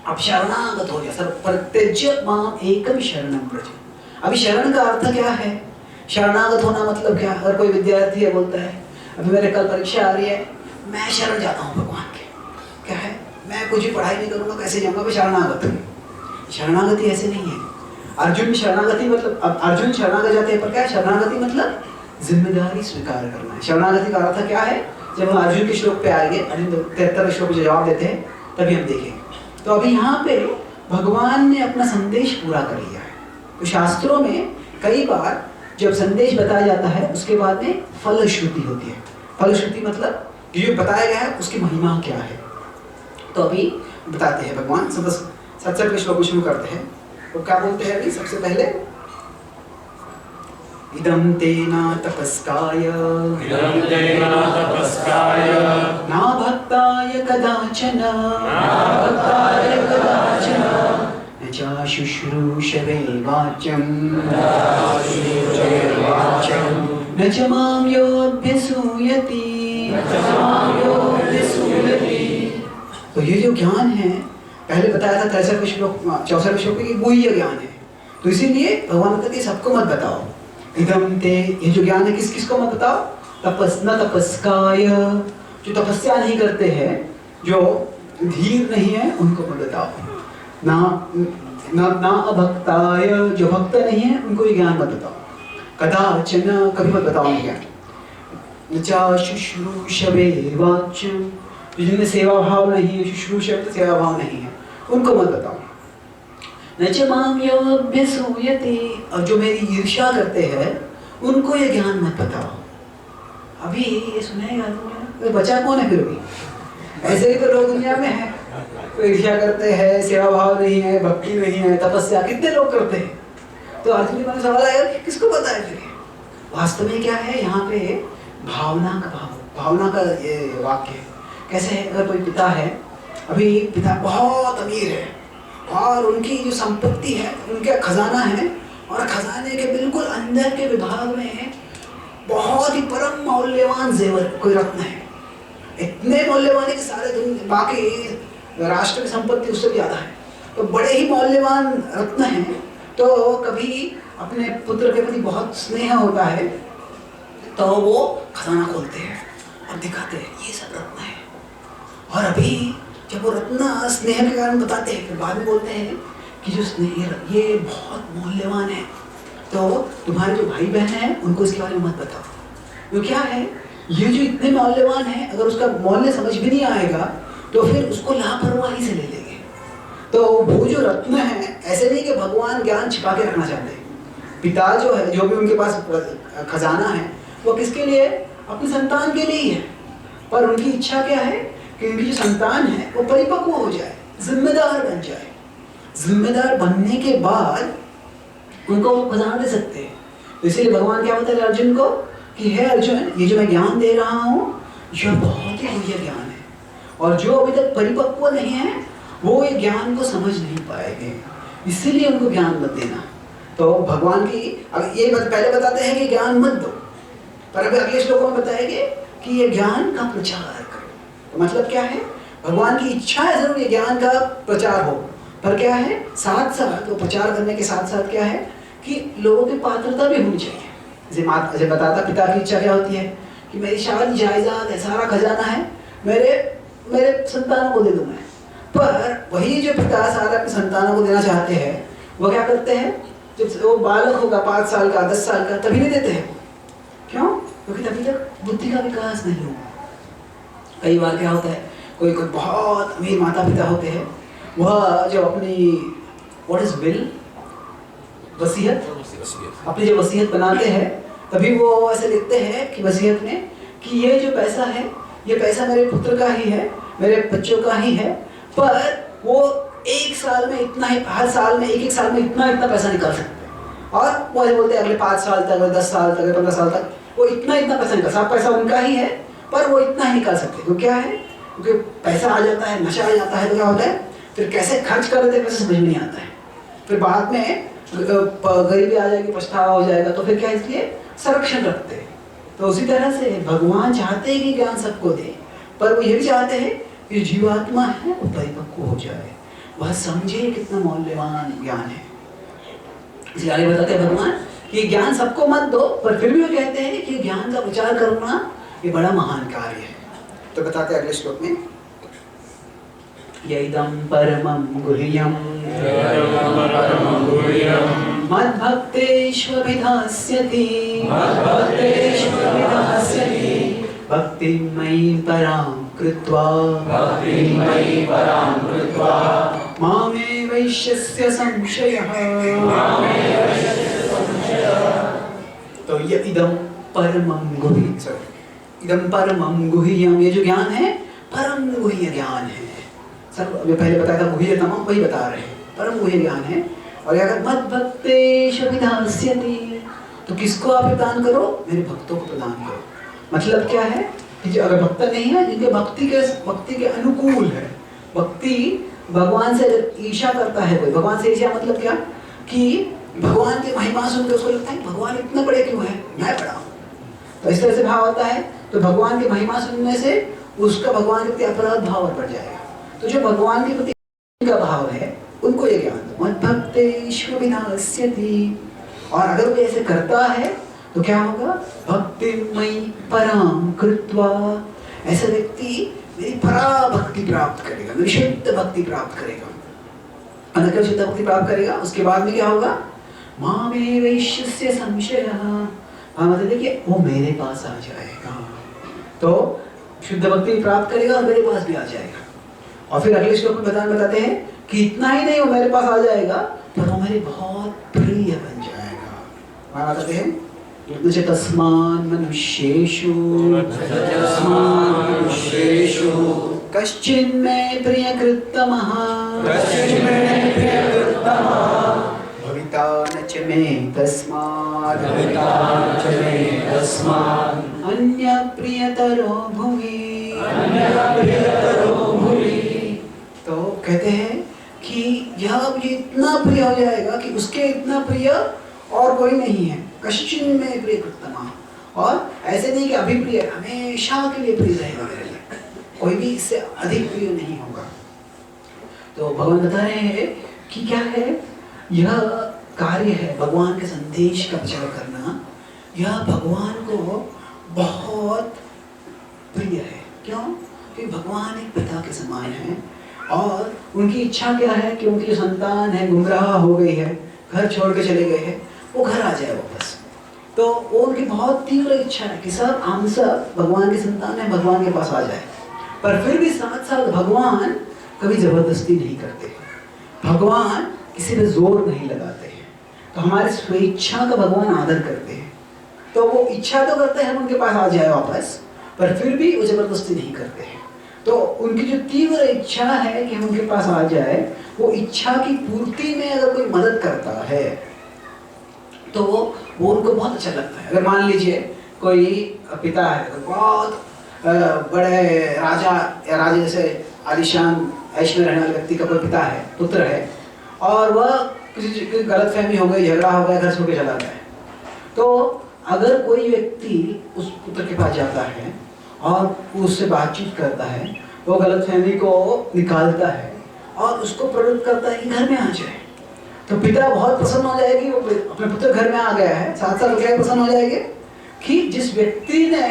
आप शरणागत हो जाए, सर प्रत्यज्य माम एकम शरणम व्रज। अभी शरण का अर्थ क्या है? शरणागत होना मतलब क्या? अगर कोई विद्यार्थी है बोलता है अभी मेरे कल परीक्षा आ रही है, मैं शरण जाता हूँ भगवान के, क्या है मैं कुछ भी पढ़ाई नहीं करूँगा, कैसे जाऊँगा, मैं शरणागत हूँ। शरणागति ऐसे नहीं है। अर्जुन शरणागति मतलब, अब अर्जुन शरणागत जाते हैं, पर क्या है शरणागति मतलब? जिम्मेदारी स्वीकार करना है। शरणागति का अर्थ क्या है? जब हम अर्जुन के श्लोक पे आएंगे, अर्जुन 73 श्लोक में जवाब देते हैं, तभी हम देखेंगे। तो अभी यहाँ पे भगवान ने अपना संदेश पूरा कर लिया है। तो शास्त्रों में कई बार जब संदेश बताया जाता है उसके बाद में फलश्रुति होती है। फलश्रुति मतलब जो बताया गया है उसकी महिमा क्या है। तो अभी बताते हैं भगवान 77 के श्लोक शुरू करते हैं। तो क्या बोलते हैं अभी? सबसे पहले इदं तेना तपस्काय ना भक्ताय कदाचन न च शुश्रूषवे वाच्यं न च मां योऽभ्यसूयति। तो ये जो ज्ञान है पहले बताया था 63 श्लोक 64 श्लोक की गुह्य ज्ञान है। तो इसीलिए भगवान कहते हैं सबको मत बताओ। इदं ते, ये जो ज्ञान है किस किस को मत बताओ? न तपस्काय, जो तपस्या नहीं करते हैं, जो धीर नहीं है उनको मत बताओ। ना अभक्ताय, जो भक्त नहीं है उनको ये ज्ञान मत बताओ। कदाचन, कभी मत बताओ ज्ञान। न च शुश्रूषवे वाच्यं, जिनमें सेवा भाव नहीं है, शुश्रूषव सेवा भाव नहीं है, उनको मत बताओ। न च मां यो अभ्यसूयते, और जो मेरी ईर्ष्या करते हैं उनको ये ज्ञान मत बताओ। अभी ये सुनेगा तो बचा कौन है फिर भी? ऐसे ही तो लोग दुनिया में हैं, तो ईर्ष्या करते हैं, सेवा भाव नहीं है, भक्ति नहीं है, तपस्या कितने लोग करते हैं। तो अर्जुन के मन में सवाल आएगा कि किसको पता है फिर? वास्तव में क्या है यहाँ पे? भावना का भाव, भावना का ये वाक्य है। कैसे है? अगर कोई पिता है, अभी पिता बहुत अमीर है और उनकी जो संपत्ति है, उनका खजाना है, और खजाने के बिल्कुल अंदर के विभाग में बहुत ही परम मौल्यवान जेवर, कोई रत्न है, इतने मौल्यवान है कि सारे बाकी राष्ट्र की संपत्ति उससे ज्यादा है, तो बड़े ही मौल्यवान रत्न है। तो कभी अपने पुत्र के प्रति बहुत स्नेह होता है तो वो खजाना खोलते हैं और दिखाते हैं ये सब रत्न है। और अभी जब वो रत्न स्नेह के कारण बताते हैं, फिर बाद में बोलते हैं कि जो स्नेह ये बहुत मौल्यवान है, तो तुम्हारे जो भाई बहन हैं उनको इसके बारे में मत बताओ। वो क्या है, ये जो इतने मौल्यवान है, अगर उसका मौल्य समझ भी नहीं आएगा तो फिर उसको लापरवाही से ले लेंगे। तो वो जो रत्न है, ऐसे नहीं कि भगवान ज्ञान छिपा के रखना चाहते हैं। पिता जो है, जो भी उनके पास खजाना है, वो किसके लिए? अपनी संतान के लिए ही है। पर उनकी इच्छा क्या है कि उनकी जो संतान है वो परिपक्व हो जाए, जिम्मेदार बन जाए। जिम्मेदार बनने के बाद उनको वो खजाना दे सकते हैं। तो इसीलिए भगवान क्या बोलते हैं अर्जुन को कि हे अर्जुन, ये जो मैं ज्ञान दे रहा हूँ यह बहुत ही बढ़िया ज्ञान है, और जो अभी तक परिपक्व नहीं है वो ये ज्ञान को समझ नहीं पाएंगे, इसीलिए उनको ज्ञान मत देना। तो भगवान की अब ये पहले बताते हैं कि ज्ञान मत दो, पर अभी अगले श्लोकों में बताएंगे कि ये ज्ञान का प्रचार करो। तो मतलब क्या है? भगवान की इच्छा है जरूर ये ज्ञान का प्रचार हो, पर क्या है साथ साथ, वो प्रचार करने के साथ साथ क्या है कि लोगों की पात्रता भी होनी चाहिए। जैसे बताता पिता की इच्छा क्या होती है कि मेरी शादी जायदाद है, सारा खजाना है, मेरे संतानों को दे दूं मैं। पर वही जो पिता सारा अपने संतानों को देना चाहते हैं, वो क्या करते हैं, जब वो बालक होगा 5 साल का 10 साल का तभी नहीं देते हैं। क्यों? क्योंकि तभी तक बुद्धि का विकास नहीं हुआ। कई बार क्या होता है, कोई बहुत अमीर माता पिता होते हैं, वह जो अपनी व्हाट इज विल, वसीयत, अपनी जो वसीयत बनाते हैं, तभी वो ऐसे लिखते हैं कि वसीयत में कि ये जो पैसा है, ये पैसा मेरे पुत्र का ही है, मेरे बच्चों का ही है, पर वो एक साल में इतना ही, हर साल में एक साल में इतना पैसा निकाल सकते हैं। और वो बोलते हैं अगले 5 साल तक, अगले 10 साल तक, अगले 15 साल तक वो इतना पैसा निकाल, सब पैसा उनका ही है, पर वो इतना ही निकाल सकते हैं। तो क्या है, क्योंकि पैसा आ जाता है, नशा आ जाता है, तो क्या होता है फिर कैसे खर्च कर देते हैं कैसे समझ नहीं आता है। फिर बाद में गरीबी आ जाएगी, पछतावा हो जाएगा, तो फिर क्या, इसलिए संरक्षण रखते हैं। तो उसी तरह से भगवान चाहते हैं कि ज्ञान सबको दे, पर वो ये भी चाहते हैं कि जीवात्मा है वो परिपक्व हो जाए, वह समझे कितना मौल्यवान ज्ञान है। इसलिए आगे बताते हैं भगवान कि ज्ञान सबको मत दो, पर फिर भी वो कहते हैं कि ज्ञान का प्रचार करना ये बड़ा महान कार्य है। तो बताते हैं अगले श्लोक में, यैदं परमं गुह्यं मद्भक्तेष्वभिधास्यति भक्तिं मयि परां कृत्वा मामे वैश्यस्य संशयः। तो ये इदं परमं गुह्यं, इदं परमं गुह्यं, ये जो ज्ञान है परम गुह्य ज्ञान है। सर मैं पहले बताया था गुह्यतम, वही बता रहे हैं, परम गुह्य ज्ञान है। और अगर मद्भक्तेष्वभिधास्यति, तो किसको आप प्रदान करो? मेरे भक्तों को प्रदान करो। मतलब क्या है कि जो अगर भक्त नहीं है, जिनके भक्ति के अनुकूल है, भक्ति भगवान से ईर्ष्या करता है कोई, भगवान से ईर्ष्या मतलब क्या कि भगवान की महिमा सुनकर उसको लगता है भगवान इतना बड़े क्यों है, मैं बड़ा हूँ, तो इस तरह से भाव होता है। तो भगवान की महिमा सुनने से उसका भगवान के प्रति अपराध भाव बढ़ जाएगा। तो जो भगवान के प्रति का भाव है उनको ये ज्ञान दो, मद्भक्तेष्वभिधास्यति। और अगर कोई ऐसे करता है तो क्या होगा, भक्तिमयि परां कृत्वा, ऐसा व्यक्ति मेरी परा भक्ति प्राप्त करेगा, मेरी शुद्ध भक्ति प्राप्त करेगा। अगर शुद्ध भक्ति प्राप्त करेगा, उसके बाद में क्या होगा, मामे वैश्यस्य संशयः, मतलब देखिए वो मेरे पास आ जाएगा। तो शुद्ध भक्ति प्राप्त करेगा और मेरे पास भी आ जाएगा। और फिर अगले श्लोक में बताते हैं कि इतना ही नहीं वो मेरे पास आ जाएगा पर वो मेरे बहुत प्रिय बन जाएगा। माना कहते हैं मुझे तस्मान मनुष्येषु कश्चिन् मे प्रियकृत्तमः भविता न च मे तस्मात् अन्य प्रियतरो भुवि। तो कहते हैं कि यह मुझे इतना प्रिय हो जाएगा कि उसके इतना प्रिय और कोई नहीं है। कश्चिन् में प्रियकृत्तमः, और ऐसे नहीं कि अभी प्रिय, हमेशा के लिए प्रिय रहेगा मेरे लिए, कोई भी इससे अधिक प्रिय नहीं होगा। तो भगवान बता रहे हैं कि क्या है, यह कार्य है भगवान के संदेश का प्रचार करना, यह भगवान को बहुत प्रिय है। क्यों? क्योंकि भगवान एक पिता के समान है और उनकी इच्छा क्या है कि उनकी संतान है गुमराह हो गई है, घर छोड़ के चले गए हैं, वो घर आ जाए वापस। तो वो उनकी बहुत तीव्र इच्छा है कि सब हम सब भगवान की संतान है, भगवान के पास आ जाए। पर फिर भी साथ साथ भगवान कभी जबरदस्ती नहीं करते, भगवान किसी पे जोर नहीं लगाते हैं। तो हमारी स्वेच्छा का भगवान आदर करते हैं। तो वो इच्छा तो करते हैं हम उनके पास आ जाए वापस, पर फिर भी वो जबरदस्ती नहीं करते हैं। तो उनकी जो तीव्र इच्छा है कि हम उनके पास आ जाए, वो इच्छा की पूर्ति में अगर कोई मदद करता है तो वो उनको बहुत अच्छा लगता है। अगर मान लीजिए कोई पिता है, तो बहुत बड़े राजा या राजा जैसे आलिशान ऐश में रहने वाले व्यक्ति का कोई पिता है, पुत्र है, और वह किसी गलतफहमी हो गई, झगड़ा हो गया, घर छोड़ के चला गया। तो अगर कोई व्यक्ति उस पुत्र के पास जाता है और उससे बातचीत करता है, वो गलतफहमी को निकालता है और उसको प्रवृत्त करता है कि घर में आ जाए, तो पिता बहुत प्रसन्न हो जाएगी, वो अपने पुत्र घर में आ गया है। साथ साथ क्या प्रसन्न हो जाएंगे कि जिस व्यक्ति ने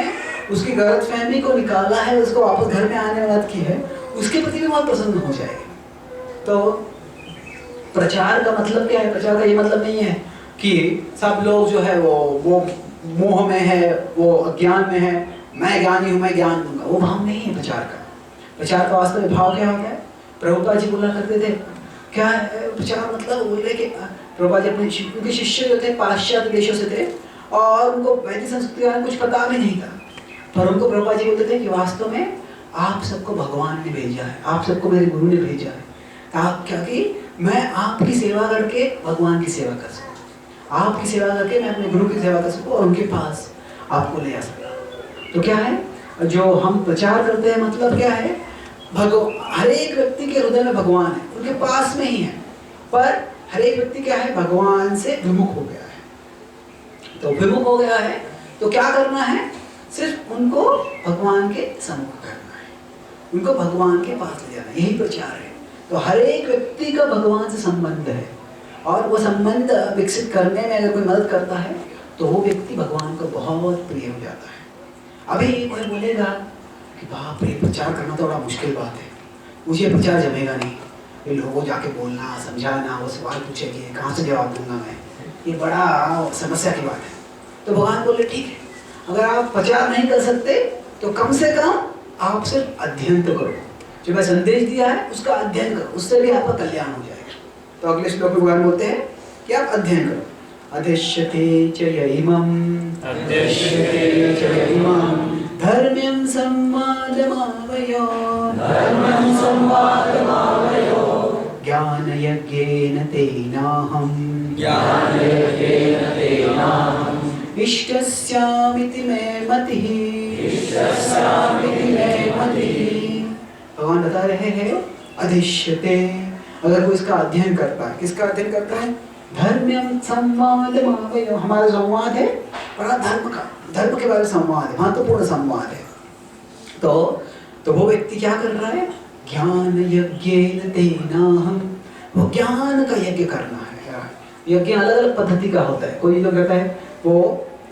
उसकी गलतफहमी को निकाला है, उसको वापस घर में आने में मदद की है, उसके प्रति भी बहुत प्रसन्न हो जाएगी। तो प्रचार का मतलब क्या है? प्रचार का ये मतलब नहीं है कि सब लोग जो है वो मोह में है, वो अज्ञान में है, मैं ज्ञानी हूँ मैं ज्ञान दूंगा, वो भाव नहीं है प्रचार का। प्रचार का वास्तव में भाव क्या होता है? प्रभुपाद जी बोला करते थे, क्या है प्रचार मतलब? बोले कि प्रभुपाद जी उनके शिष्य जो थे पाश्चात्य देशों से थे और उनको वैदिक संस्कृति का कुछ पता भी नहीं था, पर उनको प्रभुपाद जी बोलते थे कि वास्तव में आप सबको भगवान ने भेजा है, आप सबको मेरे गुरु ने भेजा है, आप क्या कि मैं आपकी सेवा करके भगवान की सेवा कर सकूँ, आपकी सेवा करके मैं अपने गुरु की सेवा कर सकूँ और उनके पास आपको ले आ सकूँ। तो क्या है जो हम प्रचार करते हैं, मतलब क्या है? हर एक व्यक्ति के हृदय में भगवान है, उनके पास में ही है, पर हर एक व्यक्ति क्या है? भगवान से विमुख हो गया है। तो विमुख हो गया है तो क्या करना है? सिर्फ उनको भगवान के सम्मुख करना है, उनको भगवान के पास ले जाना, यही प्रचार है। तो हर एक व्यक्ति का भगवान से संबंध है और वो संबंध विकसित करने में अगर कोई मदद करता है तो वो व्यक्ति भगवान को बहुत प्रिय हो जाता है। अभी कोई बोलेगा कि बाप रे प्रचार करना तो बड़ा मुश्किल बात है, मुझे प्रचार जमेगा नहीं, ये लोगों जाके बोलना समझाना, वो सवाल पूछेंगे कहाँ से जवाब दूंगा मैं, ये बड़ा समस्या की बात है। तो भगवान बोले ठीक है, अगर आप प्रचार नहीं कर सकते तो कम से कम आप सिर्फ अध्ययन तो करो, जो मैं संदेश दिया है उसका अध्ययन करो, उससे भी आपका कल्याण हो जाएगा। तो अगले श्लोक में भगवान बोलते हैं कि आप अध्ययन करो। अध्यश्यते च यइमं धर्म्यं संवादमावयो ज्ञानयज्ञेन तेनाहम् इष्टस्यामिति मे मतिः। भगवान बता रहे हैं अधिष्यते, अगर कोई इसका अध्ययन करता है, किसका अध्ययन करता है? धर्म्यं संवादमावयो, हमारा संवाद है बड़ा धर्म का, धर्म के बारे में संवाद है, महत्वपूर्ण संवाद है। तो वो व्यक्ति क्या कर रहा है? ज्ञान यज्ञेन तेनाहम्, वो ज्ञान का यज्ञ करना है। यज्ञ अलग अलग पद्धति का होता है। कोई लोग कहता है वो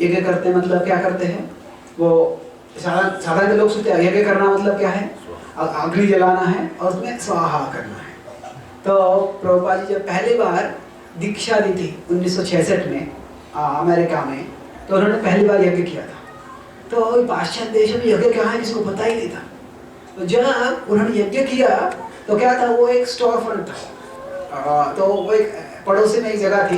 यज्ञ करते हैं, मतलब क्या करते हैं? वो साधारण लोग सोचते हैं यज्ञ करना मतलब क्या है? अग्नि जलाना है और उसमें स्वाहा करना है। तो प्रभुपाद जी जब पहली बार दीक्षा दी थी 1966 में अमेरिका में, तो उन्होंने पहली बार यज्ञ किया था। तो पाश्चात्य देशों में यज्ञ क्या है किसी को पता ही नहीं था। तो जब उन्होंने यज्ञ किया तो क्या था? वो एक स्टोर फ्रंट था, तो वो एक पड़ोसी में एक जगह थी,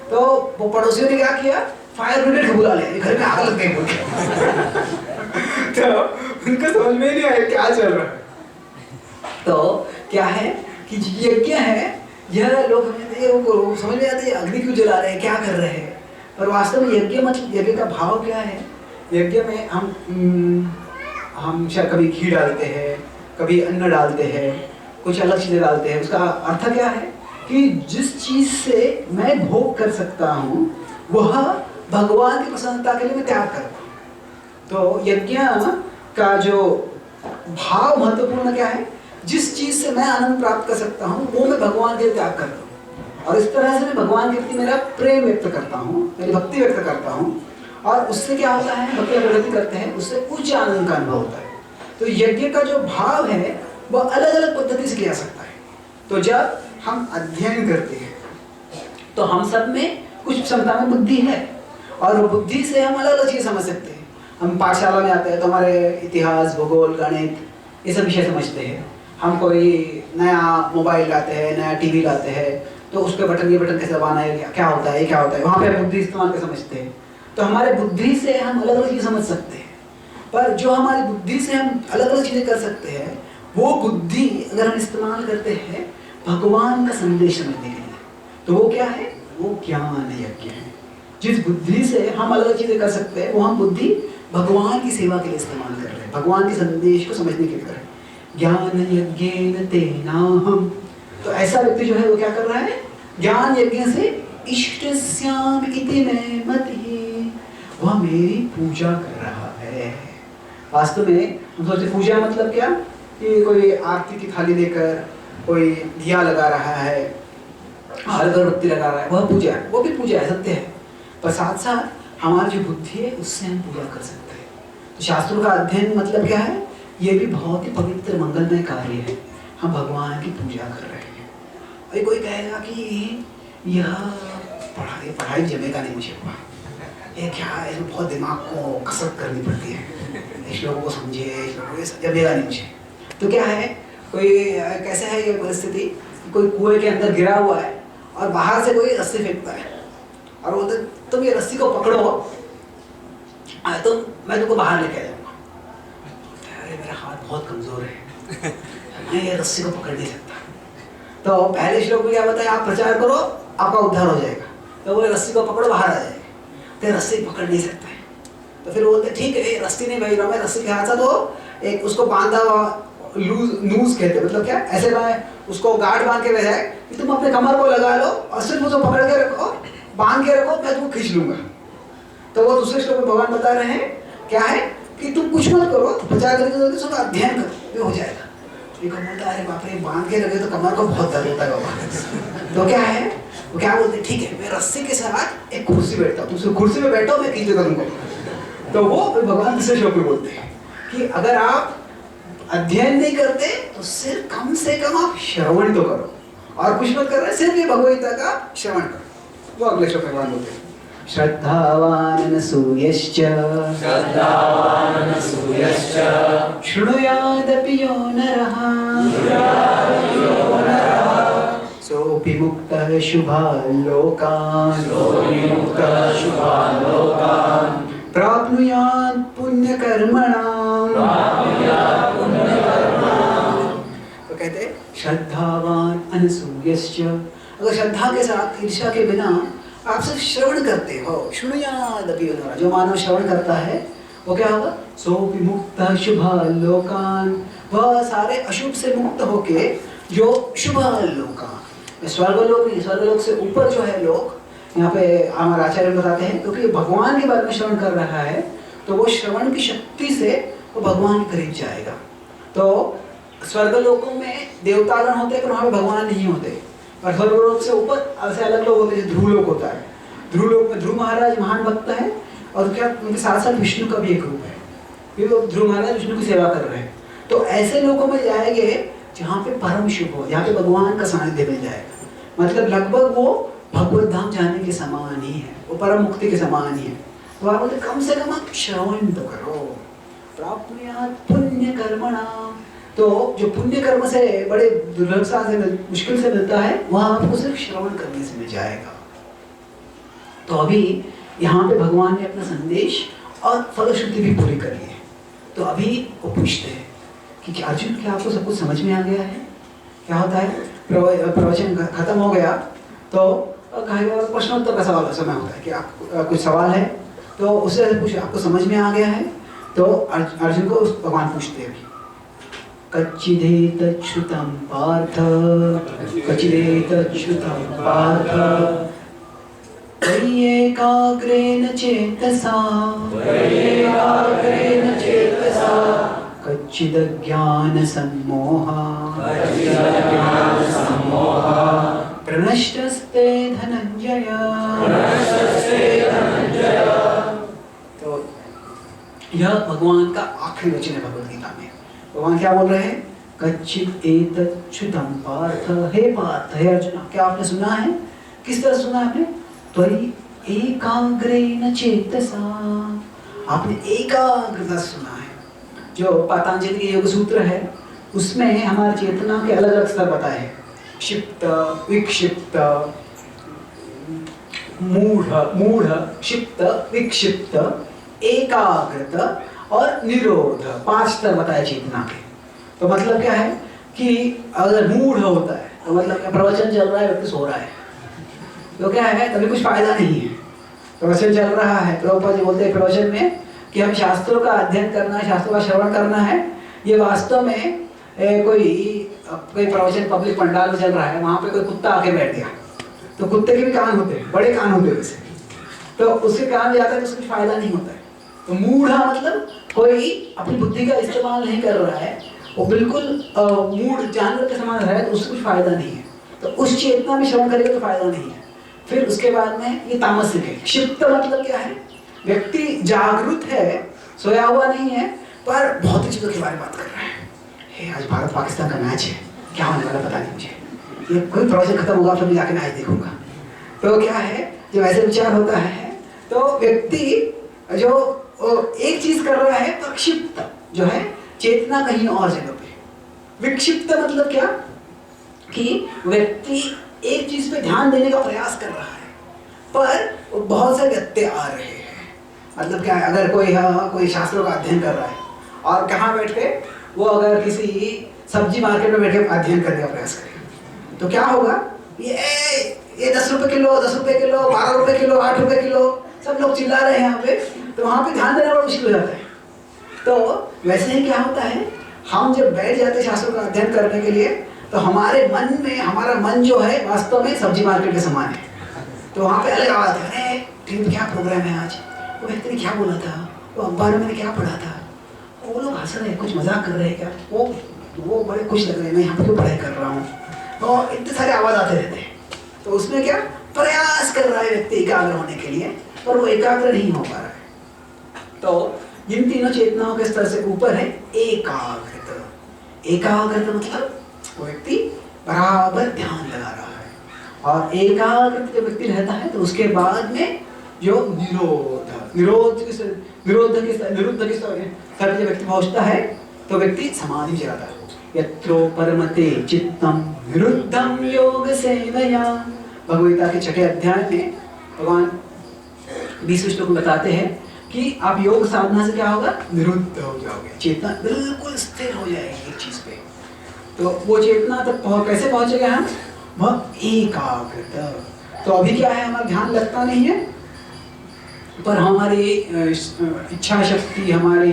तो वो पड़ोसियों ने क्या किया, फायर ब्रिगेड को बुला लिया, घर में आग लग गई बोल के। तो उनको समझ में नहीं आया क्या चल रहा है। तो क्या है कि यज्ञ है, यह लोग समझ में आते हैं अग्नि क्यों जला रहे हैं, क्या कर रहे हैं, पर वास्तव में यज्ञ मतलब यज्ञ का भाव क्या है। यज्ञ में हम शायद कभी घी डालते हैं, कभी अन्न डालते हैं, कुछ अलग चीज़ें डालते हैं। उसका अर्थ क्या है कि जिस चीज़ से मैं भोग कर सकता हूँ वह भगवान की प्रसन्नता के लिए मैं त्याग करता हूँ। तो यज्ञ का जो भाव महत्वपूर्ण क्या है, जिस चीज़ से मैं आनंद प्राप्त कर सकता हूँ वो मैं भगवान के लिए त्याग करता हूँ, और इस तरह से मैं भगवान के प्रति मेरा प्रेम व्यक्त करता हूँ, मेरी भक्ति व्यक्त करता हूँ, और उससे क्या होता है, भक्ति प्रगति करते हैं, उससे उच्च आनंद का अनुभव होता है। तो यज्ञ का जो भाव है वह अलग अलग पद्धति से किया सकता है। तो जब हम अध्ययन करते हैं तो हम सब में कुछ क्षमता में बुद्धि है, और वो बुद्धि से हम अलग अलग चीज़ समझ सकते हैं। हम पाठशाला में आते हैं तो हमारे इतिहास, भूगोल, गणित ये सब विषय समझते हैं। हम कोई नया मोबाइल लाते हैं, नया टीवी लाते हैं, तो उसके बटन, ये बटन कैसे दबाना है, क्या होता है, क्या होता है, वहाँ पे बुद्धि इस्तेमाल कर समझते हैं। तो हमारे बुद्धि से हम अलग अलग चीज़ समझ सकते हैं, पर जो हमारी बुद्धि से हम अलग अलग चीज़ें कर सकते हैं वो बुद्धि अगर हम इस्तेमाल करते हैं भगवान का संदेश समझने के लिए, तो वो क्या है, वो ज्ञान यज्ञ है। जिस बुद्धि से हम अलग अलग चीज़ें कर सकते हैं वो हम बुद्धि भगवान की सेवा के लिए इस्तेमाल कर रहे हैं, भगवान के संदेश को समझने के लिए कर रहे हैं। ज्ञान यज्ञेन तेनाहम्। तो ऐसा व्यक्ति जो है वो क्या कर रहा है, ज्ञान यज्ञ से इष्टस्याम इति मे मतिः, वह मेरी पूजा कर रहा है। वास्तव में हम सोचते पूजा मतलब क्या, कि कोई आरती की थाली लेकर कोई दिया लगा रहा है, अगरबत्ती लगा रहा है, वह पूजा है, वो भी पूजा है, सत्य है, पर साथ साथ हमारी जो बुद्धि है उससे हम पूजा कर सकते हैं। तो शास्त्रों का अध्ययन मतलब क्या है, ये भी बहुत ही पवित्र मंगलमय कार्य है, हम भगवान की पूजा कर रहे हैं। और कोई कहेगा कि यह पढ़ाई जमेगा नहीं मुझे, ये क्या है, इसमें बहुत दिमाग को कसरत करनी पड़ती है, इस लोगों को समझे, इस लोगों को जमेगा नहीं मुझे। तो क्या है, कोई कैसे है ये परिस्थिति, कोई कुएं के अंदर गिरा हुआ है और बाहर से कोई रस्सी फेंकता है और बोलते तुम ये रस्सी को पकड़ो तो मैं तुमको बाहर लेके जाऊँगा। अरे मेरा हाथ बहुत कमज़ोर है, मैं ये रस्सी को पकड़ नहीं सकता। तो पहले श्लोक में क्या बताया, आप प्रचार करो आपका उद्धार हो जाएगा, तो वो रस्सी को पकड़ो बाहर आ जाएगा, तो रस्सी पकड़ नहीं सकता है। तो फिर बोलते ठीक है, रस्सी नहीं भाई, मैं रस्सी के हाथ से तो एक उसको बांधा हुआ नूज कहते, मतलब क्या, ऐसे मैं उसको गार्ड बांध के रह कि तुम अपने कमर को लगा लो और सिर्फ उसको पकड़ के रखो, बांध के रखो, मैं तुमको खींच लूंगा। तो वो दूसरे श्लोक में भगवान बता रहे हैं क्या है कि तुम कुछ मत करो, प्रचार करके सब अध्ययन करो, हो जाएगा। एक बोलता है अरे बाप रे, बांध के रखे तो कमर को बहुत दर्द होता है बाबा। तो क्या है, वो क्या बोलते, ठीक है मैं रस्सी के साथ एक कुर्सी बैठता हूँ, तुम कुर्सी में बैठो, मैं खींच देता तुमको। तो वो भगवान दूसरे श्लोक में बोलते हैं कि अगर आप अध्ययन नहीं करते तो सिर्फ कम से कम आप श्रवण तो करो, और कुछ मत कर रहे, सिर्फ ये भगवद्गीता का श्रवण करो। वो अगले श्लोक में भगवान बोलते हैं श्रद्धावान सूयश्च शृणुयादपि यो नरः सोऽपि मुक्तः शुभान् लोकान् प्राप्नुयात् पुण्यकर्मणाम्। तो कहते श्रद्धावान अनसूयश्च, अगर श्रद्धा के साथ, ईर्ष्या के बिना आप सिर्फ श्रवण करते हो, शृणुयादपि यो नरः, जो मानव श्रवण करता है वो क्या होगा, सोऽपि मुक्तः शुभान् लोकान्, वह सारे अशुभ से मुक्त होके जो शुभ लोकान्, स्वर्गलोक नहीं, स्वर्गलोक से ऊपर जो है लोक, यहाँ पे हमारे आचार्य बताते हैं क्योंकि भगवान के बारे में श्रवण कर रहा है तो वो श्रवण की शक्ति से वो भगवान के करीब जाएगा। तो स्वर्गलोकों में देवतागण होते हैं पर वहाँ पे भगवान नहीं होते, और स्वर्गलोक से ऊपर ऐसे अलग लोग होते हैं, ध्रुवलोक होता है। ध्रुवलोक में ध्रुव महाराज महान भक्त है, और क्या उनके साथ साथ विष्णु का भी एक रूप है, ये लोग ध्रुव महाराज विष्णु की सेवा कर रहे हैं। तो ऐसे लोगों में जाएंगे जहाँ पे परम शुभ हो, जहाँ पे भगवान का सानिध्य मिल जाएगा, मतलब लगभग वो भगवत धाम जाने के समान ही है, वो परम मुक्ति के समान ही है। तो आप बोलते कम से कम आप श्रवण तो करो, प्राप्नुयात् पुण्य कर्मणाम्। तो तो जो पुण्य कर्म से बड़े दुर्लभता से मुश्किल से मिलता है, वहाँ आपको सिर्फ श्रवण करने से मिल जाएगा। तो अभी यहाँ पे भगवान ने अपना संदेश और फलश्रुति भी पूरी कर ली है। तो अभी वो पूछते हैं कि क्या अर्जुन, क्या आपको सब कुछ समझ में आ गया है? क्या होता है, प्रवचन खत्म हो गया तो प्रश्नोत्तर का सवाल समय होता है कि आप कुछ सवाल है तो उससे पूछे आपको समझ में आ गया है? तो अर्जुन को भगवान पूछते हैं कच्चिदेतच्छ्रुतं पार्थ कच्चिदेतच्छ्रुतं पार्थ त्वय्येकाग्रेण चेतसा कच्चिदज्ञानसम्मोहः प्रणष्टस्ते धनंजय। तो यह भगवान का आखिरी वचन है भगवद गीता में। भगवान क्या बोल रहे हैं? कच्चित् एतच्छ्रुतं पार्थ, हे पार्थ, हे अर्जुन, क्या आपने सुना है? किस तरह सुना आपने? त्वयि एकाग्रेण चेतसा, आपने एकाग्रता सुना है। जो पतंजलि के योग सूत्र है उसमें हमारी चेतना के अलग अलग स्तर बताए हैं, क्षिप्त, विक्षिप्त, मूढ़, क्षिप्त, विक्षिप्त, एकाग्रत और निरोध, 5 स्तर बताए चेतना के। तो मतलब क्या है कि अगर मूढ़ होता है तो मतलब क्या, प्रवचन चल रहा है, व्यक्ति सो रहा है, तो क्या है, तभी कुछ फायदा नहीं है। प्रवचन चल रहा है, प्रभुपाद जी बोलते हैं प्रवचन में कि हम शास्त्रों का अध्ययन करना है, शास्त्रों का श्रवण करना है। ये वास्तव में कोई प्रवचन पब्लिक पंडाल में चल रहा है, वहाँ पे कोई कुत्ता आके बैठ गया, तो कुत्ते के भी कान होते हैं, बड़े कान होते हैं वैसे, तो उसके कान जाता है तो उसका कुछ फायदा नहीं होता है। तो मूढ़ा मतलब कोई अपनी बुद्धि का इस्तेमाल नहीं कर रहा है, वो बिल्कुल मूढ़ जानवर के समान है, तो उससे कुछ फायदा नहीं है। तो उस चेतना में श्रवण करेगा तो फायदा नहीं है। फिर उसके बाद में ये तामसिक है। क्षिप्त मतलब क्या है? व्यक्ति जागृत है, सोया हुआ नहीं है, पर भौतिक चीजों के बारे में बात कर रहा है। आज भारत पाकिस्तान का मैच है, क्या होने वाला पता नहीं मुझे, ये कोई प्रोजेक्ट खत्म होगा फिर मैं जाके मैच देखूंगा। तो क्या है, जब ऐसे विचार होता है तो व्यक्ति जो एक चीज कर रहा है, तो क्षिप्त जो है चेतना कहीं और जगह पे। विक्षिप्त मतलब क्या कि व्यक्ति एक चीज पे ध्यान देने का प्रयास कर रहा है, पर बहुत से व्यत्यय आ रहे हैं। मतलब क्या है, अगर कोई शास्त्रों का अध्ययन कर रहा है और कहाँ बैठ के वो अगर किसी सब्जी मार्केट में बैठ के अध्ययन करने का प्रयास करेगा, तो क्या होगा, ये 10 रुपए किलो, 10 रुपए किलो, 12 रुपए किलो, 8 रुपए किलो, सब लोग चिल्ला रहे हैं यहाँ पे, तो वहाँ पे ध्यान देना बड़ा मुश्किल हो जाता है। तो वैसे ही क्या होता है, हम जब बैठ जाते हैं शास्त्रों का अध्ययन करने के लिए, तो हमारे मन में, हमारा मन जो है वास्तव में सब्जी मार्केट के समान है। तो वहाँ पे अलग आवाज है, अरे टीवी पे क्या प्रोग्राम है आज, वो व्यक्ति ने क्या बोला था, वो अखबार में मैंने क्या पढ़ा था, वो लोग हंस रहे हैं, कुछ मजाक कर रहे हैं क्या, वो बड़े खुश लग रहे हैं, मैं यहाँ पे क्यों पढ़ाई कर रहा हूँ, और इतने सारे आवाज आते रहते हैं। तो उसमें क्या प्रयास कर रहा है व्यक्ति एकाग्र होने के लिए, पर वो एकाग्र नहीं हो पा रहा है। तो इन तीनों चेतनाओं के स्तर से ऊपर है एकाग्रत। एकाग्रत मतलब वो व्यक्ति बराबर ध्यान लगा रहा है, और एकाग्रत जब व्यक्ति रहता है तो उसके बाद में जो निरुद्ध के स्तर जब व्यक्ति पहुंचता है तो व्यक्ति समाधि चलाता है। यत्रो परमते चित्तम निरुद्धम योग सेवया, भगवद्गीता के 6ठे अध्याय में भगवान 20वें श्लोक में बताते हैं कि आप योग साधना से क्या होगा, निरुद्ध हो जाओगे, चेतना बिल्कुल स्थिर हो जाएगी एक चीज पे। तो वो चेतना तक कैसे पहुंचेगा हम, वह एकाग्रता। तो अभी क्या है, हमारा ध्यान लगता नहीं है, पर हमारी इच्छा शक्ति, हमारी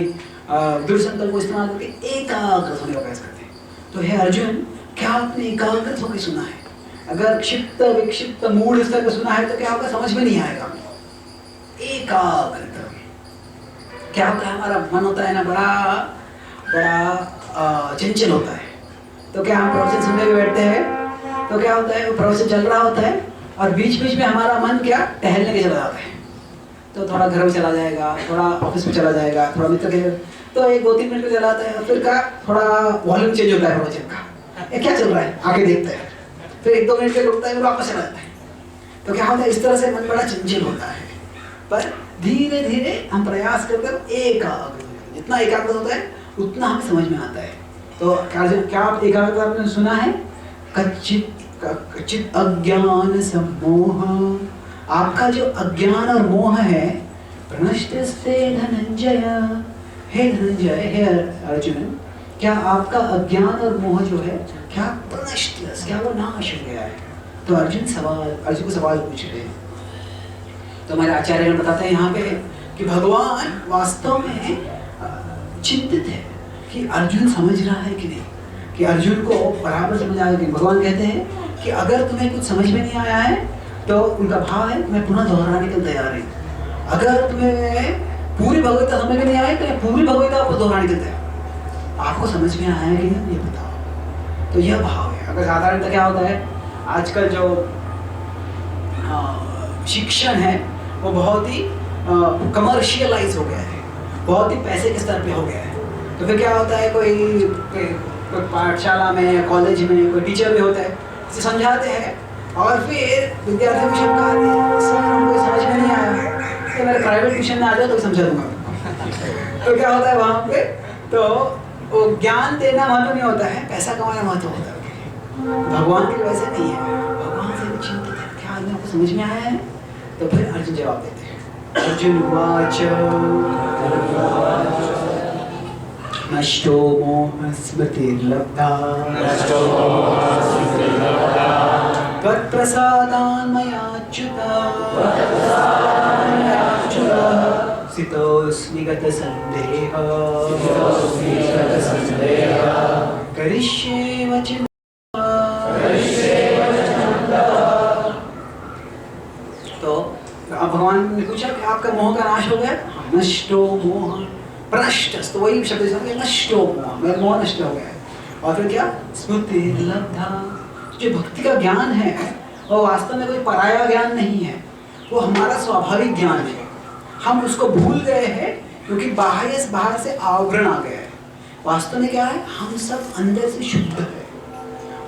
दृढ़ संकल्प को इस्तेमाल करके एकाग्रत होने का प्रयास करते हैं। तो हे अर्जुन, क्या आपने एकाग्रत होकर सुना है? अगर क्षिप्त, विक्षिप्त, मूढ़ स्तर पर सुना है तो क्या होगा, समझ में नहीं आएगा। एकाग्रत क्या होता है, हमारा मन होता है ना बड़ा चंचल होता है। तो क्या हम प्रवचन सुनने में बैठते हैं तो क्या होता है, वो प्रवचन चल रहा होता है और बीच बीच में हमारा मन क्या टहलने के चला जाता है। तो थोड़ा घर में चला जाएगा, थोड़ा ऑफिस में चला जाएगा, थोड़ा मित्र के, तो 1-2-3 मिनट में चला जाता है, और फिर क्या थोड़ा वॉल्यूम चेंज होता है प्रवचन का, ये क्या चल रहा है आगे देखते हैं, फिर 1-2 मिनट के रुकता है, फिर वापस चला जाता है। तो क्या होता है, इस तरह से मन बड़ा चंचल होता है। पर धीरे धीरे हम प्रयास करते हैं एकाग्र, जितना एकाग्र होता है उतना हमें समझ में आता है। तो क्या आप एकाग्रता आपने सुना है? कच्चित अज्ञान सम्मोह, आपका जो अज्ञान और मोह है, प्रणष्टस्ते धनंजय, हे धनंजय, हे अर्जुन, क्या आपका अज्ञान और मोह जो है क्या प्रणष्ट, क्या वो नाश हो गया है? तो अर्जुन को सवाल पूछ रहे हैं। तो हमारे आचार्य बताते हैं यहाँ पे कि भगवान वास्तव में चिंतित है कि अर्जुन समझ रहा है कि नहीं, कि अर्जुन को बराबर समझ आया कि भगवान कहते हैं कि अगर तुम्हें कुछ समझ में नहीं आया है तो उनका भाव है मैं पुनः दोहराने के लिए तैयार हूँ। अगर तुम्हें पूरी भगवता समझ में नहीं आए तो मैं पूरी भगवता आपको दोहराने के लिए तैयार। आपको समझ में आया है कि नहीं ये बताओ। तो यह भाव है। अगर साधारणतः क्या होता है, आजकल जो शिक्षण है वो बहुत ही कमर्शियलाइज हो गया है, बहुत ही पैसे के स्तर पे हो गया है। तो फिर क्या होता है, कोई पाठशाला में, कॉलेज में कोई टीचर भी होता है, इसे समझाते हैं और फिर विद्यार्थियों को शंका आती है, सर हमको समझ में नहीं आया तो मेरे प्राइवेट ट्यूशन में आ जाओ तो समझा दूंगा। तो क्या होता है वहाँ पे, तो वो ज्ञान देना महत्व नहीं होता है, पैसा कमाना महत्व होता है। भगवान के वैसे नहीं है, भगवान से भी चिंतित है, क्या आदमी आपको समझ में आया है? तो फिर अर्जुन जवाब देते हैं। अर्जुन उवाच नष्टो मोह स्मृतिर्लब्धा त्वत्प्रसादान् मयाच्युत स्थितोऽस्मि गतसन्देहः करिष्ये वचनं। तो अब भगवान ने पूछा कि आपका मोह का नाश हो गया? नष्टो मोह प्रनष्ट, तो वही शब्द नष्टो मोह, मेरा मोह नष्ट हो गया। और फिर क्या? स्मृति लब्धा, जो भक्ति का ज्ञान है वो वास्तव में कोई पराया ज्ञान नहीं है, वो हमारा स्वाभाविक ज्ञान है। हम उसको भूल गए हैं क्योंकि बाहर से आवरण आ गया है। वास्तव में क्या है, हम सब अंदर से शुद्ध है।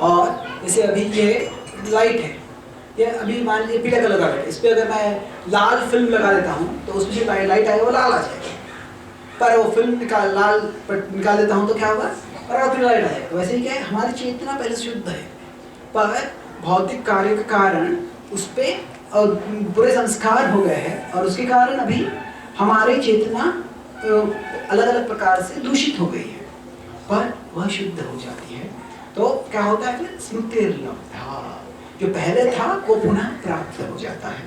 और जैसे अभी ये लाइट है, ये अभी मान लीजिए पीला कलर का लाइट, इस पर अगर मैं लाल फिल्म लगा देता हूँ तो उसमें जो लाइट आएगा वो लाल आ जाएगा, पर वो फिल्म लाल निकाल देता हूँ तो क्या होगा, और फिर लाइट आएगा। वैसे ही क्या है, हमारी चेतना पहले शुद्ध है, पर भौतिक कार्य के कारण उस पर बुरे संस्कार हो गए हैं और उसके कारण अभी हमारी चेतना अलग अलग प्रकार से दूषित हो गई है, पर वह शुद्ध हो जाती है। तो क्या होता है फिर? स्मृतिर्लब्धा, जो पहले था वो पुनः प्राप्त हो जाता है।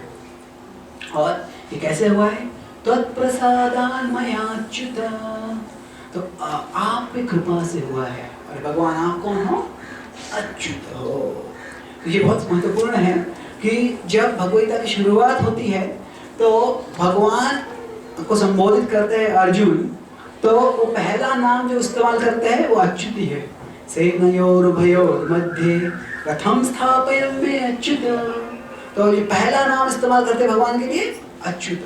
और ये कैसे हुआ है? त्वत्प्रसादान् मयाच्युत, तो आपकी कृपा से हुआ है। और भगवान आप कौन हो? अच्युत हो। तो ये बहुत महत्वपूर्ण है कि जब भगवद्गीता की शुरुआत होती है तो भगवान को संबोधित करते हैं अर्जुन, तो वो पहला नाम जो इस्तेमाल करते हैं वो अच्युत ही है। सेनयोरुभयोर् मध्ये रथं स्थापयामि अच्युत, तो ये पहला नाम इस्तेमाल करते हैं भगवान के लिए अच्युत,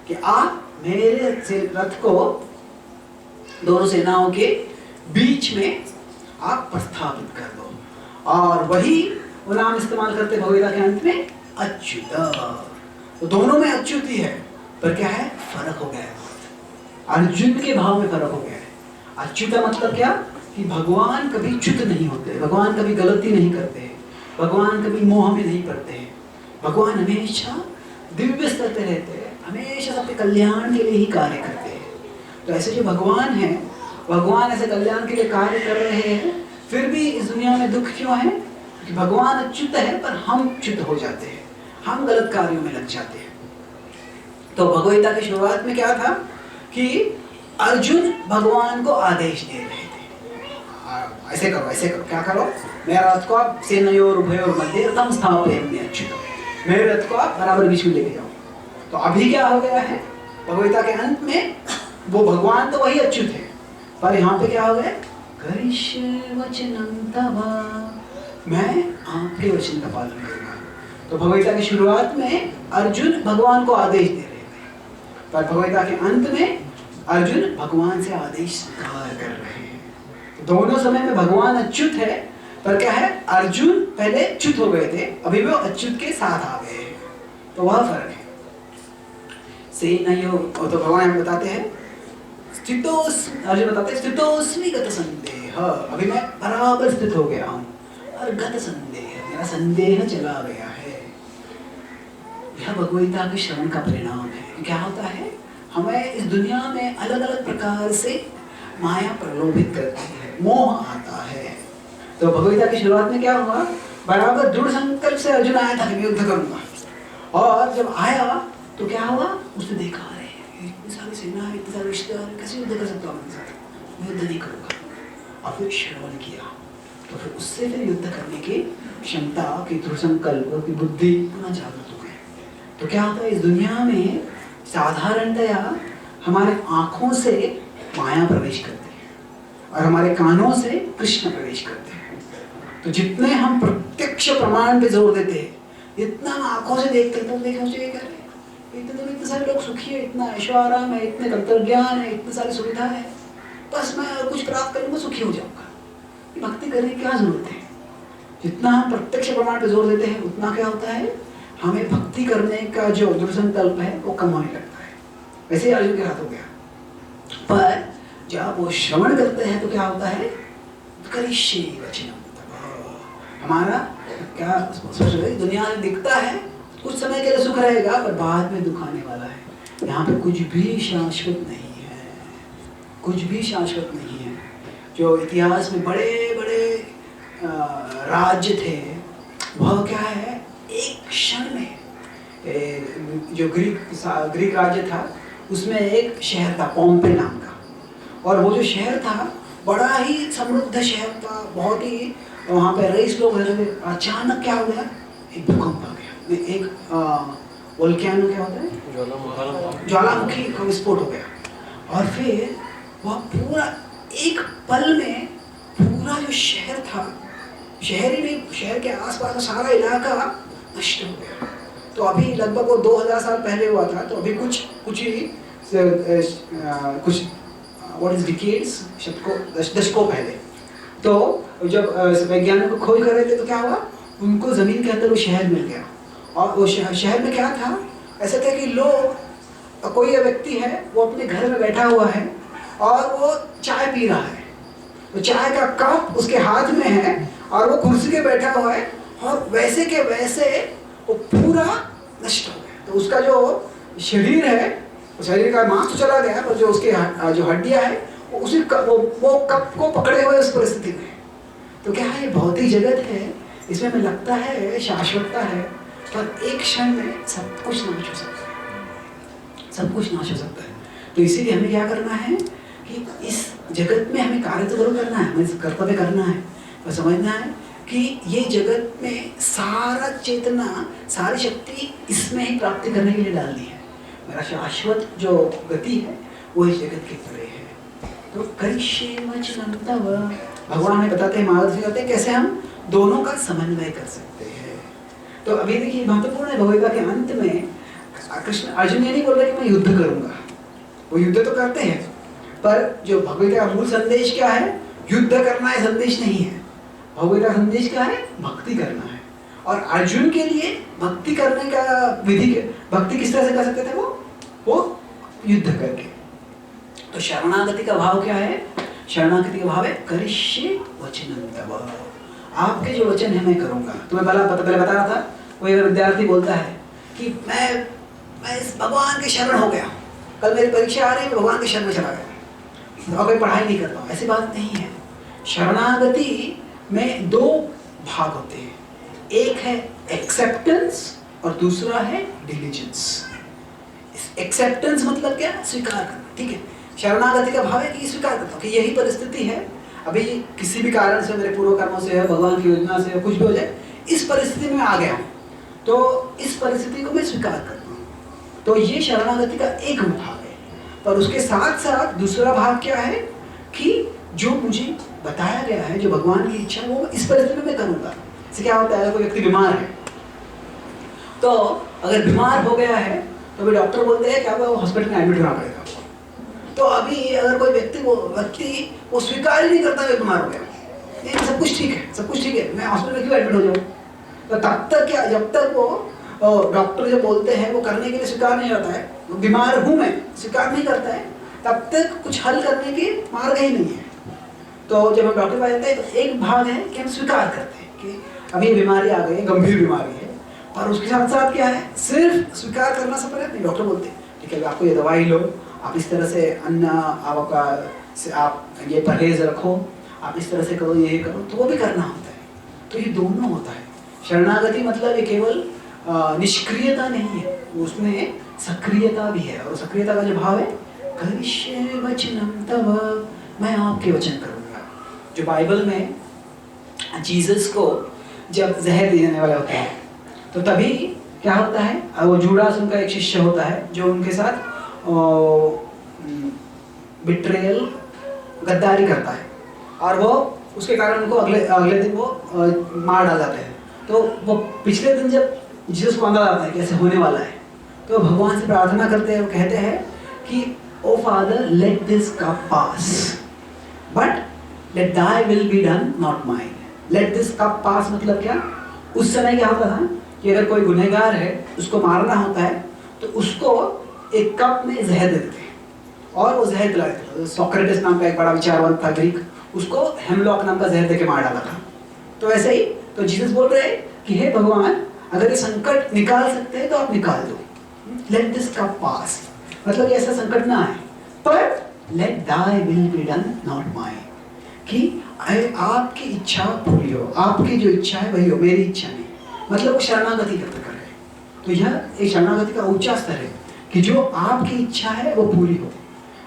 कि आप मेरे रथ को दोनों सेनाओं के बीच में आप प्रस्थापित कर दो। और वही वो नाम इस्तेमाल करते भगवद्गीता के अंत में अच्युत। तो दोनों में अच्युत ही है, पर क्या है, फर्क हो गया है, अर्जुन के भाव में फर्क हो गया है। अच्युत मतलब क्या, कि भगवान कभी च्युत नहीं होते, भगवान कभी गलती नहीं करते, भगवान कभी मोह में नहीं पड़ते हैं, भगवान हमेशा दिव्य स्तर पे रहते हैं, हमेशा सबके कल्याण के लिए ही कार्य करते हैं। तो ऐसे जो भगवान है, भगवान ऐसे कल्याण के लिए कार्य कर रहे हैं, फिर भी इस दुनिया में दुख क्यों है? कि भगवान अच्युत है पर हम च्युत हो जाते हैं, हम गलत कार्यों में लग जाते हैं। तो भगवद्गीता की शुरुआत में क्या था कि अर्जुन भगवान को आदेश दे रहे थे, ऐसे करो ऐसे करो, क्या करो, मेरा रथ को आप सेनयोरुभयोर् मध्ये रथं स्थापयामि अच्युत, मेरे रथ को आप बराबर बीच में लेके जाओ। तो अभी क्या हो गया है, भगवद्गीता के अंत में वो भगवान तो वही अच्युत है, पर यहाँ पे क्या हो गया, करिष्ये वचनं तव, मैं आपके वचन का पालन करूंगा। तो भगवद्गीता की शुरुआत में अर्जुन भगवान को आदेश दे रहे थे, पर भगवद्गीता के अंत में अर्जुन भगवान से आदेश स्वीकार कर रहे हैं। दोनों समय में भगवान अच्युत है, पर क्या है, अर्जुन पहले च्युत हो गए थे, अभी वो अच्युत के साथ आ गए हैं, तो वह फर्क है। सेनयो, तो भगवान बताते हैं अर्जुन बताते हैं स्थितोस्मि गतसन्देहः, अभी मैं बराबर स्थित हो गया हूँ। और गत संदेह, मेरा संदेह चला गया है। यह भगवद्गीता के श्रवण का परिणाम है। क्या होता है, हमें इस दुनिया में अलग अलग प्रकार से माया प्रलोभित करती है, मोह आता है। तो भगवद्गीता की शुरुआत में क्या हुआ, बराबर दृढ़ संकल्प से अर्जुन आया था कि मैं युद्ध करूंगा, और जब आया तो क्या हुआ, उसने देखा अरे इतनी सारी सेना, इतने सारे रिश्तेदार, कैसे युद्ध कर सकता हूँ, मैं युद्ध नहीं करूंगा। और फिर श्रवण किया, तो फिर उससे फिर युद्ध करने की क्षमता की, दृढ़ संकल्प की बुद्धि पुनः जागृत हो गई। तो क्या होता है, इस दुनिया में साधारणतया हमारे आँखों से माया प्रवेश करती है और हमारे कानों से कृष्ण प्रवेश करते हैं। तो जितने हम प्रत्यक्ष प्रमाण पे जोर देते हैं, इतना हम आँखों से देखते हैं, तो इतने सारे लोग सुखी है, इतना ऐश्वर्य है, इतने अंतर्ज्ञान है, इतनी सारी सुविधा है, बस मैं कुछ प्राप्त करूँगा सुखी हो जाऊँगा। भक्ति करने की क्या जरूरत है। जितना हम प्रत्यक्ष प्रमाण पे जोर देते हैं, उतना क्या होता है, हमें भक्ति करने का जो दृढ़ संकल्प है वो कम होने लगता है। वैसे ही अर्जुन के हाथ हो गया। पर जब वो श्रवण करते हैं तो क्या होता है, करिष्ये वचनम। हमारा क्या दुनिया में दिखता है कुछ समय के लिए सुख रहेगा, पर बाद में दुख आने वाला है। यहाँ पे कुछ भी शाश्वत नहीं है, कुछ भी शाश्वत नहीं है। जो इतिहास में बड़े बड़े राज्य थे, वह क्या है, एक क्षण में, जो ग्रीक राज्य था, उसमें एक शहर था पॉम्पे नाम का, और वो जो शहर था बड़ा ही समृद्ध शहर था, बहुत ही, वहाँ पे रईस लोग रहते थे। अचानक क्या हो गया, एक भूकंप आ गया, एक वोल्केनो क्या होता है, ज्वालामुखी का विस्फोट हो गया, और फिर वह पूरा एक पल में पूरा जो शहर था, शहर ही नहीं, शहर के आसपास का सारा इलाका नष्ट हो गया। तो अभी लगभग वो 2000 साल पहले हुआ था, तो अभी कुछ व्हाट इज डिकेड्स, दशकों पहले। तो जब वैज्ञानिक को खोज कर रहे थे तो क्या हुआ, उनको जमीन के अंदर वो शहर मिल गया। और वो शहर में क्या था, ऐसा था कि लोग, कोई व्यक्ति है वो अपने घर में बैठा हुआ है और वो चाय पी रहा है, तो चाय का कप उसके हाथ में है और वो कुर्सी पे बैठा हुआ है, और वैसे के वैसे वो पूरा नष्ट हो गया। तो उसका जो शरीर है, शरीर का मांस तो चला गया, पर जो उसके जो हड्डियां है वो उसी वो कप को पकड़े हुए उस परिस्थिति में। तो क्या है, भौतिक जगत है, इसमें हमें लगता है शाश्वतता है, पर एक क्षण में सब कुछ नाश हो सकता है, सब कुछ नाश हो सकता है। तो इसीलिए हमें क्या करना है कि इस जगत में हमें कार्य तो जरूर करना है, हमें कर्तव्य करना है, पर समझना है कि ये जगत में सारा चेतना, सारी शक्ति इसमें ही प्राप्ति करने के लिए डालनी है। मेरा शाश्वत जो गति है वो इस जगत के परे है। तो करिष्ये वचनं तव, भगवान हमें बताते हैं, मार्गदर्शन करते हैं कैसे हम दोनों का समन्वय कर सकते हैं। तो अभी देखिए महत्वपूर्ण है, भगवद्गीता के अंत में कृष्ण, अर्जुन ये नहीं बोल रहे कि मैं युद्ध करूंगा, वो युद्ध तो करते हैं, पर जो भगवद्गीता का मूल संदेश क्या है, युद्ध करना है संदेश नहीं है। भगवद्गीता का संदेश क्या है, भक्ति करना है। और अर्जुन के लिए भक्ति करने का विधि, भक्ति किस तरह से कर सकते थे, वो युद्ध करके। तो शरणागति का भाव क्या है, शरणागति का भाव है करिष्ये वचनं तव, आपके जो वचन है मैं करूंगा। तो मैं पहले बता रहा था, कोई अगर विद्यार्थी बोलता है कि मैं इस भगवान के शरण हो गया, कल मेरी परीक्षा आ रही है, भगवान के शरण में चला गया और कोई पढ़ाई नहीं कर पाऊँ, ऐसी बात नहीं है। शरणागति में दो भाग होते हैं, एक है एक्सेप्टेंस और दूसरा है डिलीजेंस। एक्सेप्टेंस मतलब क्या, स्वीकार करना, ठीक है। शरणागति का भाव है कि स्वीकार करता हूँ कि यही परिस्थिति है, अभी किसी भी कारण से, मेरे पूर्व कर्मों से, भगवान की योजना से, कुछ भी हो जाए, इस परिस्थिति में आ गया हूँ, तो इस परिस्थिति को मैं स्वीकार करता हूँ। तो ये शरणागति का एक भाग है। पर उसके साथ साथ दूसरा भाग क्या है कि जो मुझे बताया गया है, जो भगवान की इच्छा, वो इस परिस्थिति में मैं करूँगा। इससे क्या होता है, कोई व्यक्ति बीमार है, तो अगर बीमार हो गया है तो भी डॉक्टर बोलते हैं कि आपको हॉस्पिटल में एडमिट होना पड़ेगा। तो अभी अगर कोई व्यक्ति वो स्वीकार ही नहीं करता है बीमार हो गया, नहीं सब कुछ ठीक है, सब कुछ ठीक है, मैं हॉस्पिटल में क्यों एडमिट हो जाऊँ, तो तब तक क्या, जब तक वो डॉक्टर जो बोलते हैं वो करने के लिए स्वीकार नहीं करता है, बीमार हूँ मैं, स्वीकार नहीं करता है, तब तक कुछ हल करने के मार्ग ही नहीं है। तो जब हम डॉक्टर के पास जाते हैं तो एक भाग है कि हम स्वीकार करते हैं कि अभी बीमारी आ गई, गंभीर बीमारी है, और उसके साथ साथ क्या है, सिर्फ स्वीकार करना सफल है नहीं। डॉक्टर बोलते हैं ठीक है आपको ये दवाई लो, आप इस तरह से अन्न आपका आप ये परहेज रखो, आप इस तरह से करो, ये करो, तो वो भी करना होता है। तो ये दोनों होता है। शरणागति मतलब ये केवल निष्क्रियता नहीं है, उसमें सक्रियता भी है। और सक्रियता का जो भाव है, करिष्ये वचनम तव, मैं आपके वचन करूँगा। जो बाइबल में जीसस को जब जहर देने वाला होता है तो तभी क्या होता है, वो जूडास उनका एक शिष्य होता है जो उनके साथ बिट्रेयल गद्दारी करता है, और वो उसके कारण उनको अगले दिन वो मार डाल जाते हैं। तो वो पिछले दिन जब जीसस को अंदाजा आता है कैसे होने वाला है, तो भगवान से प्रार्थना करते हैं, वो कहते हैं कि O father let this cup pass but let thy will be done not mine. Let this cup pass मतलब क्या, उस समय क्या होता था कि अगर कोई गुनहगार है उसको मारना होता है तो उसको एक कप में जहर दे देते हैं और वो जहर पिला देते थे। सोक्रेटिस नाम का एक बड़ा विचारवान था ग्रीक, उसको हेमलॉक नाम का जहर देके मार डाला था। तो ऐसे ही तो जीसस बोल रहे हैं कि हे भगवान, अगर ये संकट निकाल सकते हैं तो आप निकाल दो। लेट दिस कप पास मतलब ऐसा संकट ना आए, पर late thy will be done not mine, कि आपकी इच्छा पूरी हो, आपकी जो इच्छा है वही हो, मेरी इच्छा नहीं। मतलब वो शरणागति व्यक्त कर रहे हैं। तो यह एक शरणागति का ऊंचा स्तर है कि जो आपकी इच्छा है वो पूरी हो।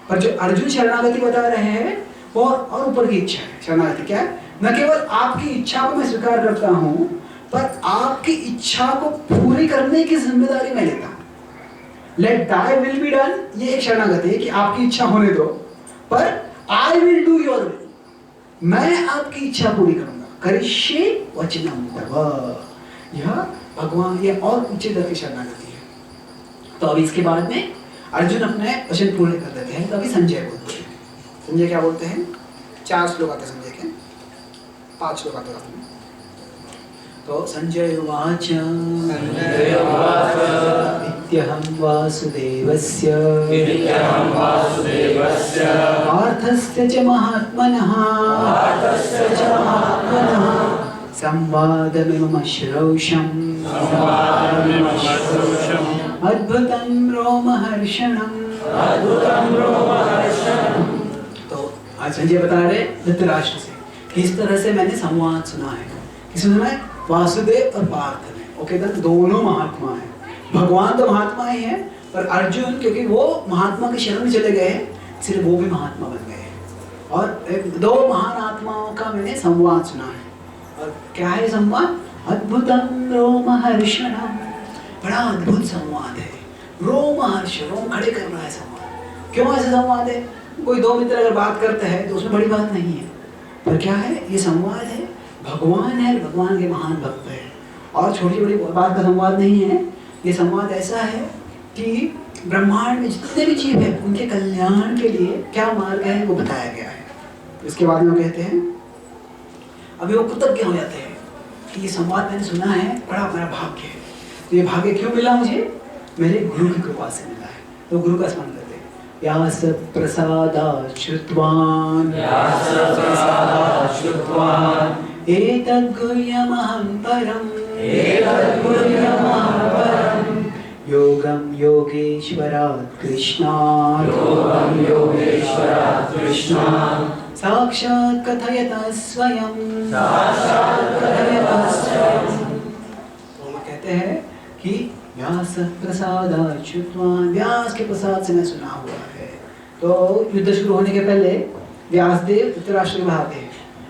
पर जो अर्जुन शरणागति बता रहे हैं वो और ऊपर की इच्छा है। शरणागति क्या है, न केवल आपकी इच्छा को मैं स्वीकार करता हूँ, पर आपकी इच्छा को पूरी करने की जिम्मेदारी मैं लेता हूँ। Late thy will be done, ये एक शरणागति है कि आपकी इच्छा होने दो, पर I will do your will, मैं आपकी इच्छा पूरी करूंगा। करिष्ये वचनम तव, यह भगवान ये और ऊंचे दर की शरणागति है। तो अभी इसके बाद में अर्जुन अपने वचन पूरे कर देते हैं। तो अभी संजय बोलते हैं। संजय क्या बोलते हैं, 4 श्लोक आते संजय के, 5 श्लोक आते हैं। तो संजय उवाच इत्यहं वासुदेवस्य पार्थस्य च महात्मनः संवादमिमं श्रौषम् अद्भुतं रोमहर्षणम्। तो आज संजय बता रहे धृतराष्ट्र से किस तरह से मैंने संवाद सुना है। किसमें सुना है, वासुदेव और पार्थ में। ओके, दोनों महात्मा हैं। भगवान तो महात्मा ही है, पर अर्जुन क्योंकि वो महात्मा की शरण में चले गए हैं, इसलिए वो भी महात्मा बन गए हैं। और 2 महान आत्माओं का मैंने संवाद सुना है। और क्या है संवाद, अद्भुतम रोमहर्षणम, बड़ा अद्भुत संवाद है। रोमहर्ष, रोम खड़े कर रहा है संवाद। क्यों ऐसा संवाद है, कोई 2 मित्र अगर बात करते हैं तो उसमें बड़ी बात नहीं है, पर क्या है, ये संवाद है, भगवान है, भगवान के महान भक्त है, और छोटी बड़ी बात का संवाद नहीं है। ये संवाद ऐसा है कि ब्रह्मांड में जितने भी जीव हैं उनके कल्याण के लिए क्या मार्ग है वो बताया गया है। इसके बाद में वो कहते हैं, अभी वो कृतज्ञ हो जाते हैं कि ये संवाद मैंने सुना है, बड़ा मेरा भाग्य है। तो ये भाग्य क्यों मिला मुझे, मेरे गुरु की कृपा से मिला है। तो गुरु का स्मरण करते हैं, व्यास प्रसादात् श्रुत्वान् एतद् गुह्यमहं परम् योगं योगेश्वरात् कृष्णात् साक्षात् कथयतः स्वयं। तो वो कहते हैं कि व्यास प्रसादात् श्रुत्वान्, व्यास के प्रसाद से मैं सुना हुआ है। तो युद्ध शुरू होने के पहले व्यासदेव धृतराष्ट्र के वहाँ थे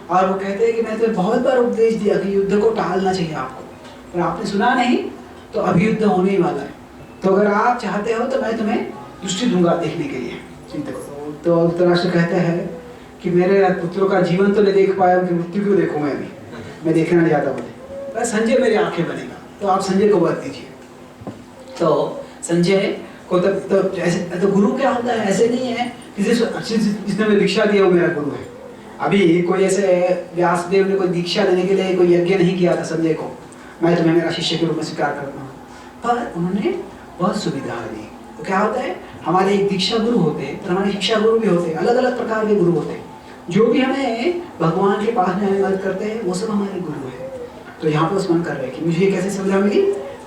और वो कहते हैं कि मैं तुम्हें बहुत बार उपदेश दिया कि युद्ध को टालना चाहिए आपको, पर आपने सुना नहीं, तो अभी युद्ध होने ही वाला है। तो अगर आप चाहते हो तो मैं तुम्हें दृष्टि दूंगा देखने के लिए, चिंता करो। तो धृतराष्ट्र कहते हैं कि मेरे पुत्रों का जीवन तो नहीं देख पाया, उनकी मृत्यु क्यों देखूँ मैं देखना नहीं चाहता मुझे, बस संजय मेरी आंखें बनेगा। तो आप संजय को बात दीजिए। तो संजय को तब ऐसे, तो गुरु क्या होता है, ऐसे नहीं है कि जिसने मुझे दीक्षा दिया वो मेरा गुरु है। अभी कोई ऐसे व्यासदेव ने कोई दीक्षा देने के लिए कोई यज्ञ नहीं किया था संजय को, मैं तुम्हें मेरा शिष्य के रूप में स्वीकार करता हूँ, पर उन्होंने बहुत सुविधा दी। तो क्या होता है, हमारे एक दीक्षा गुरु होते हैं, तो हमारे शिक्षा गुरु भी होते हैं, अलग अलग प्रकार के गुरु होते हैं। जो भी हमें भगवान के पास में मदद करते हैं वो सब हमारे गुरु है। तो यहाँ पर स्मरण कर रहे हैं कि मुझे ये कैसे समझा मिली,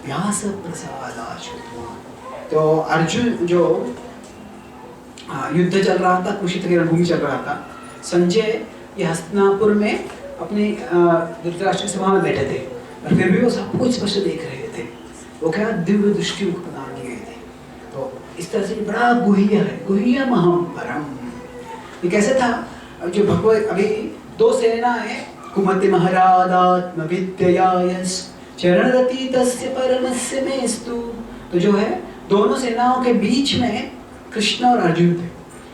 व्यास प्रसादाश्रुतवान्। तो अर्जुन जो युद्ध चल रहा था, कुरुक्षेत्र की रणभूमि चल रहा था, संजय ये हस्तिनापुर में अपने धृतराष्ट्र सभा में बैठे थे और फिर भी वो सब कुछ स्पष्ट देख रहे थे। वो क्या दिव्य दृष्टि प्रदान किए थे। तो इस तरह से बड़ा गुह्य है, गुह्यमहं परम। ये कैसे था, जो भगवत अभी दो सेनाएं, कुमति महारादात्म विद्ययायस चरणरति तस्य परमस्य मेस्तु। तो जो है दोनों सेनाओं के बीच में कृष्ण और अर्जुन थे।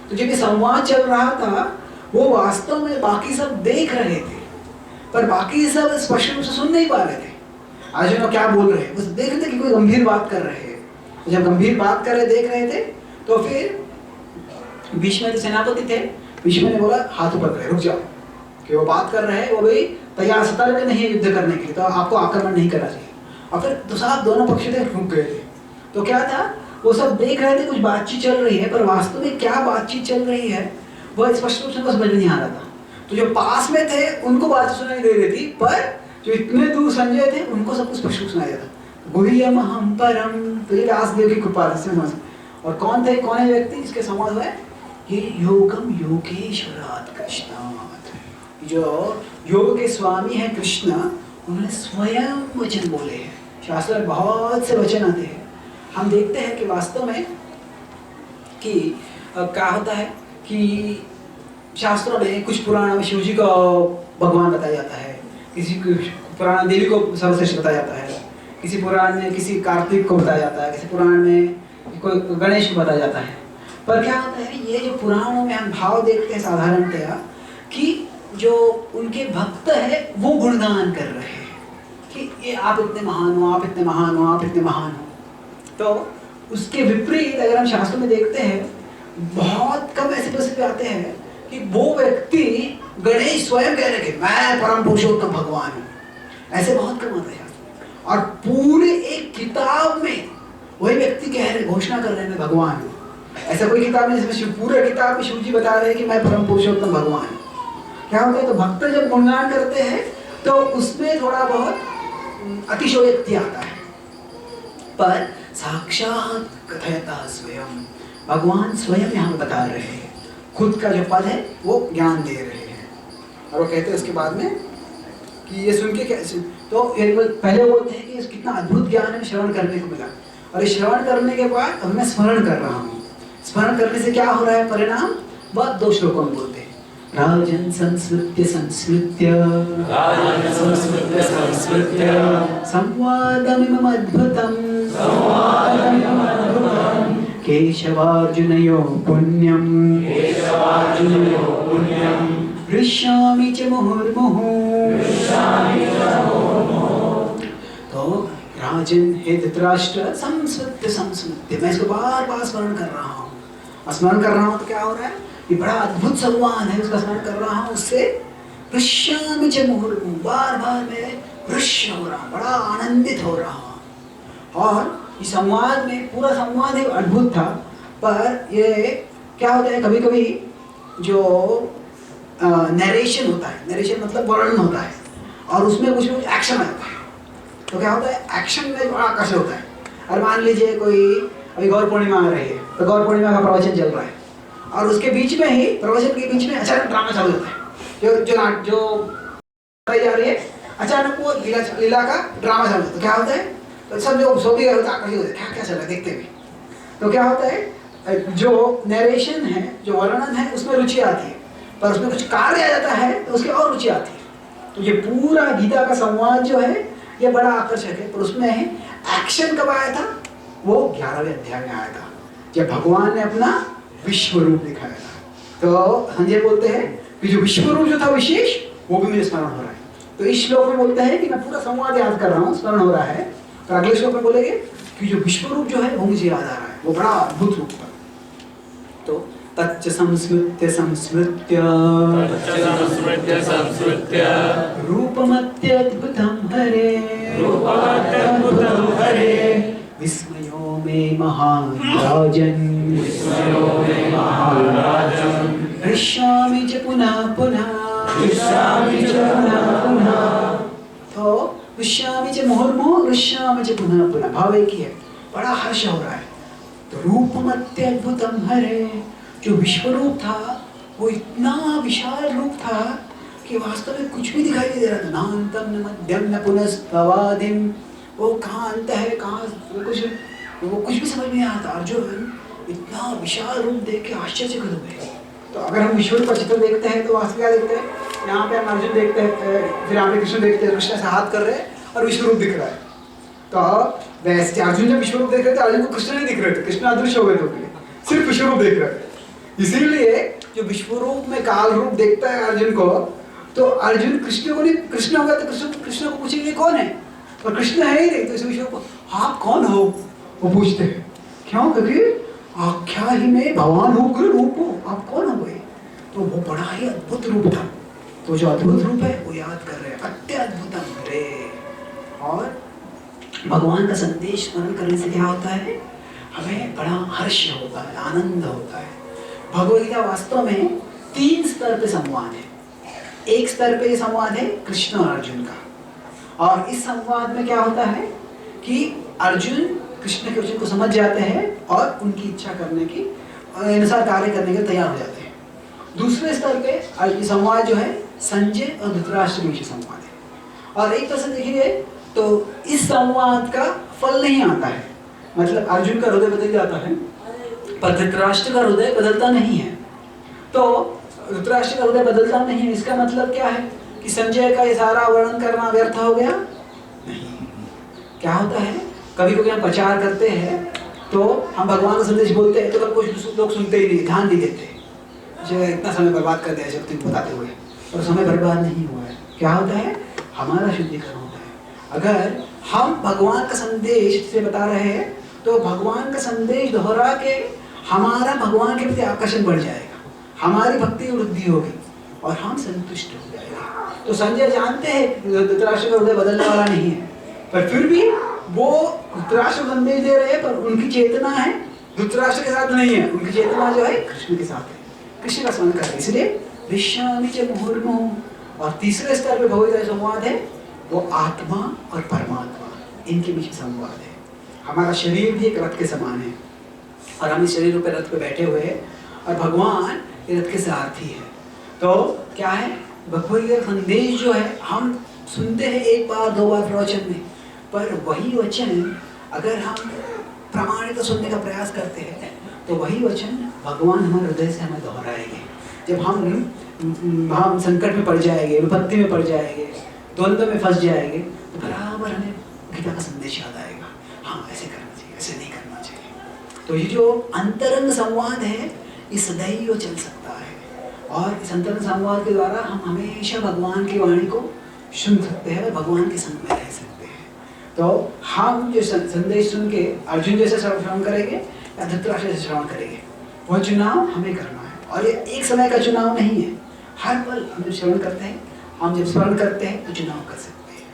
तो जब ये संवाद चल रहा था वो वास्तव में बाकी सब देख रहे थे, पर बाकी सब स्पष्ट रूप से सुन नहीं पा रहे थे अर्जुन क्या बोल रहे हैं। बस देख रहे थे कि कोई गंभीर बात कर रहे हैं। तो जब गंभीर बात कर रहे देख रहे थे तो फिर भीष्म जो सेनापति थे, भीष्म ने बोला हाथ ऊपर करे, रुक जाओ, कि वो बात कर रहे हैं, वो भी तैयार सतर में नहीं है युद्ध करने के लिए, तो आपको आक्रमण नहीं करना चाहिए। और फिर तो साहब दोनों पक्ष थे रुक गए थे। तो क्या था, वो सब देख रहे थे कुछ बातचीत चल रही है, पर वास्तव में क्या बातचीत चल रही है वह स्पष्ट रूप से समझ नहीं आ रहा था। तो जो पास में थे उनको बात सुनाई दे रही थी, पर जो इतने दूर संजय थे उनको सब कुछ स्पष्ट रूप सुनाई देता। गुह्यमहं परम। तो ये व्यासदेव की कृपा से समझ। और कौन थे, कौन है व्यक्ति जिसके संवाद हुआ है, ये योगम योगेश्वरात् कृष्णात्। जो योग के स्वामी हैं कृष्ण, उन्होंने स्वयं वचन बोले हैं। शास्त्र में बहुत से वचन आते हैं। हम देखते हैं कि वास्तव में कि क्या होता है कि शास्त्रों में कुछ पुराण में शिव जी को भगवान बताया जाता है, किसी पुराण देवी को सर्वश्रेष्ठ बताया जाता है, किसी पुराण में किसी कार्तिक को बताया जाता है, किसी पुराण में कोई गणेश को बताया जाता है। पर क्या होता है, ये जो पुराणों में हम भाव देखते हैं साधारणतया कि जो उनके भक्त है वो गुणगान कर रहे हैं कि ये आप इतने महान हो, आप इतने महान हो, आप इतने महान हो। तो उसके विपरीत अगर हम शास्त्र में देखते हैं, बहुत कम ऐसे परिस्थिति आते हैं कि वो व्यक्ति गणेश स्वयं कह रहे कि मैं परम पुरुषोत्तम भगवान हूँ। ऐसे बहुत कम आते हैं। और पूरे एक किताब में वही व्यक्ति कह रहे, घोषणा कर रहे हैं मैं भगवान हूँ। ऐसा कोई किताब नहीं जिसमें पूरे किताब में शिव जी बता रहे हैं कि मैं परम पुरुषोत्तम भगवान हूँ। क्या होता है, तो भक्त जब गुणगान करते हैं तो उसमें थोड़ा बहुत अतिशयोक्ति आता है, पर साक्षात कथयता स्वयं, भगवान स्वयं यहाँ बता रहे हैं, खुद का जो पद है वो ज्ञान दे रहे हैं। और वो कहते हैं उसके बाद में कि ये सुन के कैसे, तो पहले बोलते हैं कि कितना अद्भुत ज्ञान है श्रवण करने को मिला, और ये श्रवण करने के बाद अब मैं स्मरण कर रहा हूँ। स्मरण करने से क्या हो रहा है परिणाम, बहुत दो श्लोकों में बोलते हैं। राजन् संस्मृत्य संस्मृत्य संवादमिमम् अद्भुतम् केशवार्जुनयोः पुण्यम् हृष्यामि च मुहुर्मुहुः। तो राजन हे धृतराष्ट्र, संस्मृत्य मैं इसको बार बार स्मरण कर रहा हूँ। स्मरण कर रहा हूँ तो क्या हो रहा है, ये बड़ा अद्भुत संवाद है, उसका स्मरण कर रहा हूँ, उससे हृष्यामि च मुहुर्मुहुः, बार बार मैं हृष्य हो रहा हूँ, बड़ा आनंदित हो रहा हूँ। और इस संवाद में पूरा संवाद एक अद्भुत था, पर ये क्या होता है, कभी कभी जो नरेशन होता है, नरेशन मतलब वर्णन होता है, और उसमें कुछ एक्शन आता है। तो क्या होता है, एक्शन में बड़ा आकर्षण होता है। और मान लीजिए कोई अभी गौर पूर्णिमा आ रही है, तो गौर पूर्णिमा का प्रवचन चल रहा है, और उसके बीच में ही, प्रवचन के बीच में अचानक ड्रामा चालू होता है, जो बताई जा रही है, अचानक वो लीला का ड्रामा चालू होता है। तो क्या होता है, तो सब जो सो भी गए होते हैं आकर्षित होते हैं, क्या क्या चल रहा है देखते हुए। तो क्या होता है, जो नरेशन है, जो वर्णन है, उसमें रुचि आती है, पर उसमें कुछ कार्य आ जाता है तो उसकी और रुचि आती है। तो ये पूरा गीता का संवाद जो है ये बड़ा आकर्षक है, पर उसमें एक्शन कब आया था, वो 11वें अध्याय में आया था, जब भगवान ने अपना विश्व रूप दिखाया था। तो संजय बोलते हैं कि जो विश्व रूप जो था विशेष, वो भी मुझे स्मरण हो रहा है। तो इस श्लोक में बोलते हैं कि मैं पूरा संवाद याद कर रहा हूँ, स्मरण हो रहा है। तो अगले श्लोक में बोलेंगे कि जो विश्व रूप जो है वो मुझे याद आ रहा है, वो बड़ा अद्भुत रूप था। तो तच्च संस्मृत्य संस्मृत्य रूपमत्यद्भुतं हरे विस्मयो मे महान् राजन् हृष्यामि च पुनः पुनः, हृष्यामि च पुनः पुनः। तो हृष्यामि च मुहुर्मुहुः, हृष्यामि च पुनः पुनः, भाव एक ही है, बड़ा हर्ष हो रहा है। तो रूपमत्यद्भुतं हरे, जो विश्व रूप था वो इतना विशाल रूप था कि वास्तव में कुछ भी दिखाई नहीं दे रहा था। नान्तं न मध्यं न पुनस्तवादिं, वो कहाँ अंत है कहाँ, वो कुछ भी समझ में नहीं आता। अर्जुन इतना विशाल रूप देख के आश्चर्यचकित हो गए। तो अगर हम विश्व का चित्र देखते हैं तो वास्तव क्या देखते हैं, यहाँ पे हम अर्जुन देखते हैं, फिर यहाँ पे कृष्ण देखते हैं, कृष्ण से हाथ कर रहे हैं और विश्व रूप दिख रहा है। तो वैसे अर्जुन जब विश्व रूप देख रहे थे, अर्जुन को कृष्ण नहीं दिख रहे थे, कृष्ण अदृश्य हो गए थे, सिर्फ विश्व रूप देख रहे थे। इसीलिए जो विश्व रूप में काल रूप देखता है अर्जुन को, तो अर्जुन कृष्ण को नहीं, कृष्ण होगा तो कृष्ण को पूछेंगे कौन है, और कृष्ण है ही नहीं, तो इस विश्व को आप कौन हो वो पूछते हैं। क्यों? क्योंकि आख्या ही में भगवान हो रूप हो, आप कौन हो गए। तो वो बड़ा ही अद्भुत रूप था। तो जो अद्भुत रूप है वो याद कर रहे हैं, अत्यद्भुतम रे। और भगवान का संदेश स्मरण करने से क्या होता है, हमें बड़ा हर्ष होता है, आनंद होता है। भगवद गीता वास्तव में 3 स्तर पे संवाद है। एक स्तर पे ये संवाद है कृष्ण और अर्जुन का, और इस संवाद में क्या होता है कि अर्जुन कृष्ण के वचन को समझ जाते हैं और उनकी इच्छा करने की अनुसार कार्य करने के तैयार हो जाते हैं। दूसरे स्तर पे संवाद जो है संजय और धृतराष्ट्र के बीच संवाद है। और एक तरह से देखिए तो इस संवाद का फल नहीं आता है, मतलब अर्जुन का हृदय बदल जाता है पर धृतराष्ट्र का हृदय बदलता नहीं है। तो धृतराष्ट्र का हृदय बदलता नहीं है, इसका मतलब क्या है कि संजय का ये सारा वर्णन करना व्यर्थ हो गया? नहीं। क्या होता है, कभी कभी हम प्रचार करते हैं तो हम भगवान का संदेश बोलते हैं तो कभी कुछ लोग सुनते ही नहीं, ध्यान नहीं देते, जो इतना समय बर्बाद कर दिया जब तुम बताते हुए, और समय बर्बाद नहीं हुआ है। क्या होता है, हमारा शुद्धिकरण होता है। अगर हम भगवान का संदेश से बता रहे हैं तो भगवान का संदेश दोहरा के हमारा भगवान के प्रति आकर्षण बढ़ जाएगा, हमारी भक्ति वृद्धि होगी और हम संतुष्ट हो जाएंगे। तो संजय जानते हैं धृतराष्ट्र का हृदय बदलने वाला नहीं है, पर फिर भी वो धृतराष्ट्र को संदेश दे रहे हैं, पर उनकी चेतना है धृतराष्ट्र के साथ नहीं है, उनकी चेतना जो है कृष्ण के साथ है, कृष्ण का स्मरण कर रहे हैं। इसलिए हृष्यामि च मुहुर्मुहुः। और तीसरे स्तर पे भगवद गीता संवाद है वो आत्मा और परमात्मा, इनके बीच संवाद है। हमारा शरीर भी एक रथ के समान है और हम इस शरीर पे रथ पे बैठे हुए हैं और भगवान रथ के सारथी है। तो क्या है, भगवद गीता संदेश जो है हम सुनते हैं एक बार 2 बार प्रवचन में, पर वही वचन अगर हम प्रामाणिक सुनने का प्रयास करते हैं तो वही वचन भगवान हमारे हृदय से हमें दोहराएंगे। जब हम संकट में पड़ जाएंगे, विपत्ति में पड़ जाएंगे, द्वंद्व में फंस जाएंगे, तो बराबर हमें गीता का संदेश याद आएगा, हाँ ऐसे करना चाहिए, ऐसे नहीं करना चाहिए। तो ये जो अंतरंग संवाद है ये सदैव चल सकता है, और इस अंतरंग संवाद के द्वारा हम हमेशा भगवान की वाणी को सुन सकते हैं और भगवान के संग में रह सकते हैं। तो हम जो संदेश सुन के अर्जुन जैसे श्रवण करेंगे या धृतराष्ट्र जैसे श्रवण करेंगे, वह चुनाव हमें करना है। और ये एक समय का चुनाव नहीं है, हर पल हम जब श्रवण करते हैं, हम जब स्मरण करते हैं तो चुनाव कर सकते हैं।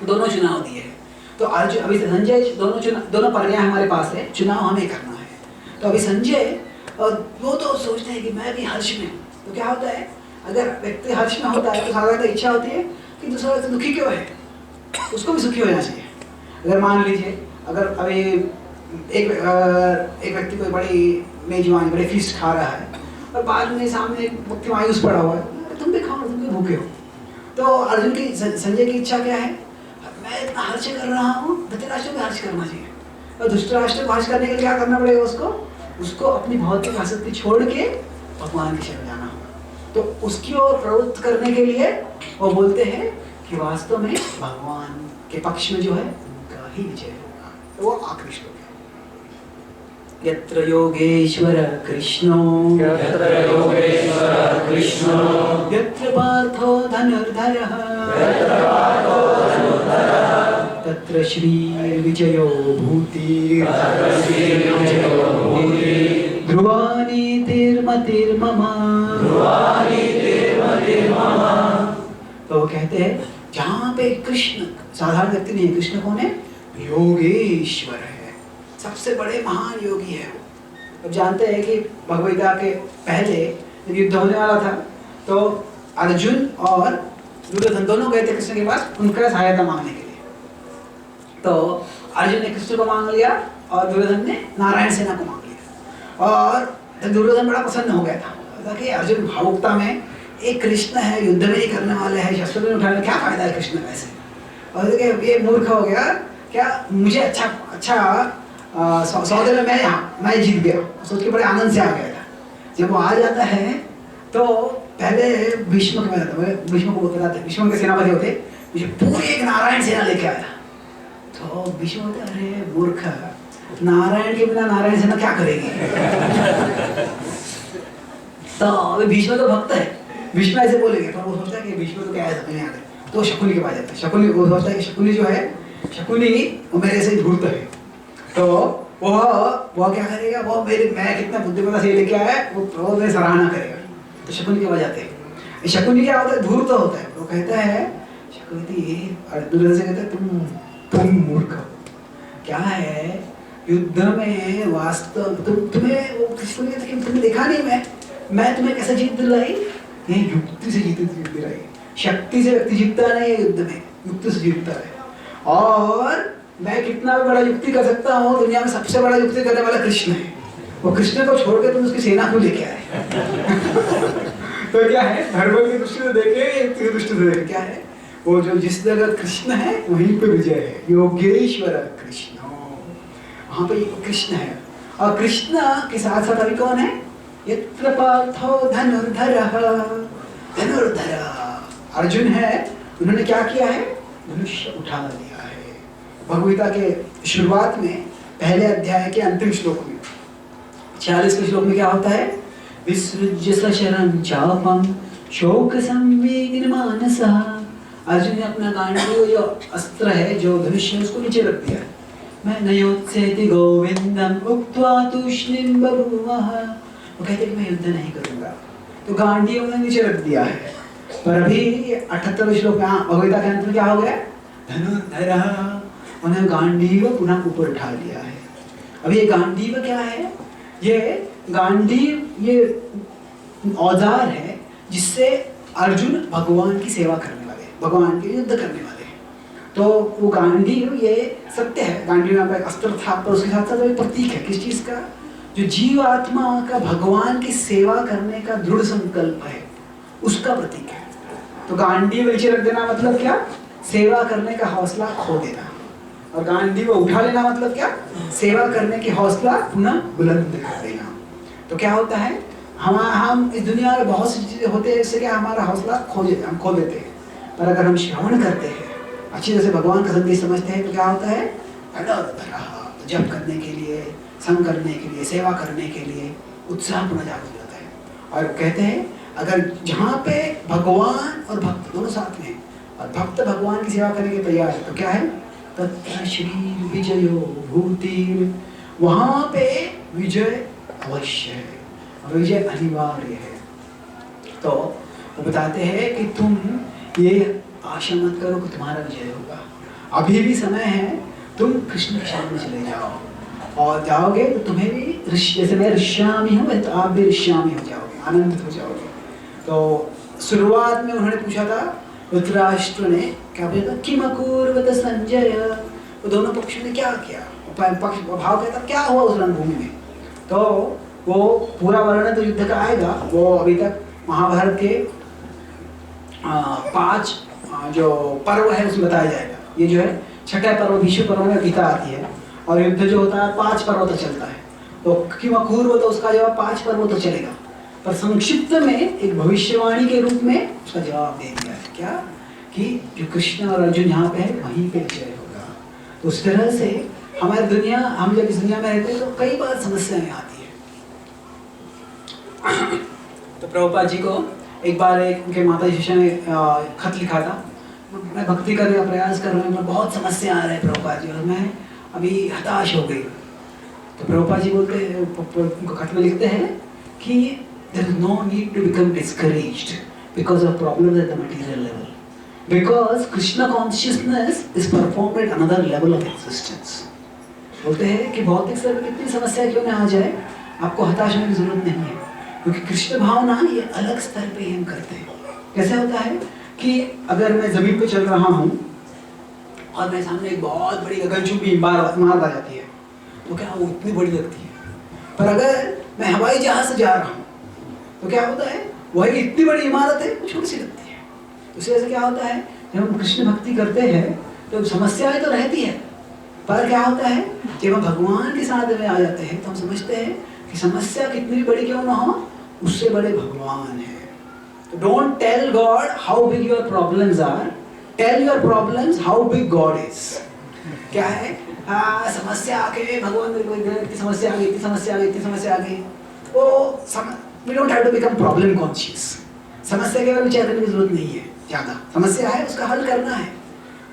दोनों चुनाव दिए हैं। तो अर्जुन अभी संजय दोनों पर्याय हमारे पास है, चुनाव हमें करना है। तो अभी संजय वो तो सोचते हैं कि मैं भी हर्ष में हूँ। तो क्या होता है, अगर व्यक्ति हर्ष में होता है तो साधारणतः इच्छा होती है कि दूसरा व्यक्ति दुखी क्यों है, उसको भी सुखी होना चाहिए। अगर मान लीजिए अगर अभी एक व्यक्ति कोई बड़ी मेजबानी बड़े फीस्ट खा रहा है और बाद में सामने एक व्यक्ति मायूस पड़ा हुआ है, तुम भी खाओ, तुम भी भूखे हो। तो अर्जुन की संजय की इच्छा क्या है, मैं इतना हर्ष कर रहा हूँ, धृतराष्ट्र को हर्ष करना चाहिए। और धृतराष्ट्र को हर्ष करने के लिए क्या करना पड़ेगा, उसको अपनी भौतिक आसक्ति छोड़ के भगवान की शरण जाना होगा। तो उसकी ओर प्रवृत्त करने के लिए वो बोलते हैं कि वास्तव में भगवान के पक्ष में जो है उनका ही विजय होगा। तो वो आकृष्ट हो गया। यत्र योगेश्वर कृष्णो यत्र पार्थो धनुर्धरः तत्र श्री विजयो भूति ध्रुवानीतिर्मतिर्मम। तो वो कहते हैं जहाँ पे कृष्ण साधारण व्यक्ति नहीं है, कृष्ण कौन है, योगेश्वर है, सबसे बड़े महान योगी है वो। अब जानते हैं कि भगवद गीता के पहले युद्ध होने वाला था, तो अर्जुन और दुर्योधन दोनों गए थे कृष्ण के पास उनका सहायता मांगने के लिए। तो अर्जुन ने कृष्ण को मांग लिया और दुर्योधन ने नारायण सेना को मांग लिया। और दुर्योधन बड़ा प्रसन्न हो गया था कि अर्जुन भावुकता में, एक कृष्ण है, युद्ध में ही करने वाले हैं, शस्त्र में उठाने, क्या फायदा है कृष्ण वैसे, और ये मूर्ख हो गया क्या, मुझे अच्छा सौदे में मैं जीत गया, सोच के बड़े आनंद से आ गया था। जब वो आ जाता है तो पहले भीष्म के पास, भीष्म को बताते, भीष्म के सेनापति होते, पूरी एक नारायण सेना लेके आया। तो भीष्म बोलते, अरे मूर्ख, नारायण के बिना नारायण सेना क्या करेगी। तो भीष्म तो भक्त है, भीष्म ऐसे बोलेंगे, पर वो सोचता है कि भीष्म तो क्या है समझ नहीं आता। तो शकुनी के पास जाता है, शकुनी वो सोचता है कि शकुनी जो है, शकुनी वो मेरे से धूर्त है, तो वो क्या करेगा, वो मैं कितना बुद्धिमत्ता से लेके आया है, वो मेरी सराहना करेगा। तो शकुनी के पास जाते हैं। शकुनी क्या होता है, धूर्त होता है। वो कहता है शकुनी, दुर्योधन से कहता है तुम मूर्ख हो, क्या है युद्ध में वास्तव तुम्हें, वो शकुनी कहता है कि तुमने देखा नहीं मैं तुम्हें कैसे जीत दिलाई, ये युक्ति से जीत दिलाई। शक्ति से व्यक्ति जीतता नहीं है युद्ध में, युक्ति से जीतता है। और मैं कितना भी बड़ा युक्ति कर सकता हूँ, दुनिया में सबसे बड़ा युक्ति करने वाला कृष्ण है। वो कृष्ण को छोड़ के तुम उसकी सेना को लेके आए। तो क्या है, धर्म की दृष्टि से देखे, युक्ति की दृष्टि से देखे, क्या है वो जो जिस जगह कृष्ण है वहीं पे विजय है। योगेश्वर कृष्ण, वहाँ पे कृष्ण है। और कृष्ण के साथ साथ अभी कौन है, यत्र पार्थो धनुर्धरः, धनुर्धर अर्जुन है। उन्होंने क्या किया है, धनुष उठा लिया है। भगवद्गीता के शुरुआत में पहले अध्याय के अंतिम श्लोक में 46 के श्लोक में क्या होता है, विसृज्य सशरं चापं शोक संवेदिन मानसः। अर्जुन ने अपना गांडीव जो अस्त्र है, जो धनुष है, उसको नीचे रख दिया। मैं नयोत्सेति गोविंदम उक्त्वा तूष्णीं बभूवः। वो कहते हैं कि मैं युद्ध नहीं करूंगा, तो गांडीव ने नीचे रख दिया है। पर अभी 78वें श्लोक में भगवद्गीता के अंत में क्या हो गया, धनुर्धरः, उन्हें गांडीव पुनः ऊपर उठा लिया है। अब ये गांडीव क्या है, ये गांडीव ये औजार है जिससे अर्जुन भगवान की सेवा करने वाले, भगवान के युद्ध करने वाले हैं। तो वो गांडीव ये सत्य है, गांडीव यहाँ पे एक अस्त्र था, पर उसके साथ साथ एक प्रतीक है किस चीज का, जो जीव आत्मा का भगवान की सेवा करने का दृढ़ संकल्प है, उसका प्रतीक है। तो गांडीव नीचे रख देना मतलब क्या, सेवा करने का हौसला खो देना। और गांडीव उठा लेना मतलब क्या, सेवा करने की हौसला पुनः बुलंद कर देना। तो क्या होता है, हम इस दुनिया में बहुत सी चीजें होते हैं इससे क्या हमारा हौसला हम खो देते हैं। पर अगर हम श्रवण करते हैं, अच्छी तरह से भगवान का संदेश समझते हैं, तो क्या होता है, जप करने के लिए, संग करने के लिए, सेवा करने के लिए उत्साह पुनः जागृत हो जाता है। और कहते हैं अगर जहाँ पे भगवान और भक्त दोनों साथ में, और भक्त भगवान की सेवा करने के तैयार है, तो क्या है, तत्र श्री विजयो भूति, वहाँ पे विजय अवश्य है, विजय अनिवार्य है। तो वो बताते हैं कि तुम ये आशा मत करो कि तुम्हारा विजय होगा, अभी भी समय है, तुम कृष्ण के शरण में चले जाओ, और जाओगे तो तुम्हें भी जैसे मैं ऋष्यामि हूँ, तो आप भी ऋष्यामि हो जाओगे, आनंदित हो जाओगे। तो शुरुआत में उन्होंने पूछा था, धृतराष्ट्र ने क्या पूछा था, किम अकुर्वत संजय, वो दोनों पक्षों ने क्या किया, पक्ष भाव कहता क्या हुआ उस रणभूमि में। तो वो पूरा वर्णन तो युद्ध का आएगा, वो अभी तक महाभारत के 5 जो पर्व है उसमें बताया जाएगा। ये जो है छठा पर्व, भीष्म पर्व में गीता आती है, और युद्ध जो होता है 5 पर्व तक चलता है। तो किम अकुर्वत तो उसका जवाब 5 पर्व तक चलेगा, पर संक्षिप्त में एक भविष्यवाणी के रूप में उसका जवाब दे दिया है, क्या कि जो कृष्ण और अर्जुन यहाँ पे है वहीं पे विजय होगा। तो उस तरह से हमारी दुनिया, हम जब इस दुनिया में रहते हैं तो कई बार समस्याएं आती है। तो प्रभुपाद जी को एक बार एक उनके माता शिष्य ने खत लिखा था, मैं भक्ति करने का प्रयास कर रहा हूँ, मैं बहुत समस्या आ रहा है प्रभुपाद जी, और मैं अभी हताश हो गई। तो प्रभुपाद जी बोलते उनको खत में लिखते हैं कि there is no need to become discouraged because of problems at the material level, because Krishna consciousness is performed at another level of existence. बोलते हैं कि भौतिक स्तर पर कितनी समस्या क्यों ना आ जाए, आपको हताश होने की जरूरत नहीं है, क्योंकि कृष्ण भावना ये अलग स्तर पे हम करते हैं। कैसे होता है कि अगर मैं जमीन पे चल रहा हूँ और मेरे सामने एक बहुत बड़ी गगनचुंबी इमारत आ जाती है, तो क्या वो इतनी बड़ी लगती है। पर अगर मैं हवाई जहाज से जा रहा हूँ तो क्या होता है, वही इतनी बड़ी इमारत है, छोटी सी लगती है। उसी वजह से क्या होता है, जब हम कृष्ण भक्ति करते हैं तो समस्याएं तो रहती है, पर क्या होता है, जब हम भगवान के साथ में आ जाते हैं तो हम समझते हैं कि समस्या कितनी भी बड़ी क्यों ना हो, उससे बड़े भगवान है। तो don't tell God how big your problems are, tell your problems how big God is. क्या है, समस्या आके भगवान इतनी समस्या आ गई, इतनी समस्या आ गई, इतनी समस्या आ गई, वो we don't have to become problem conscious। समस्या के बारे में चिंता करने की जरूरत नहीं है ज़्यादा, समस्या है उसका हल करना है।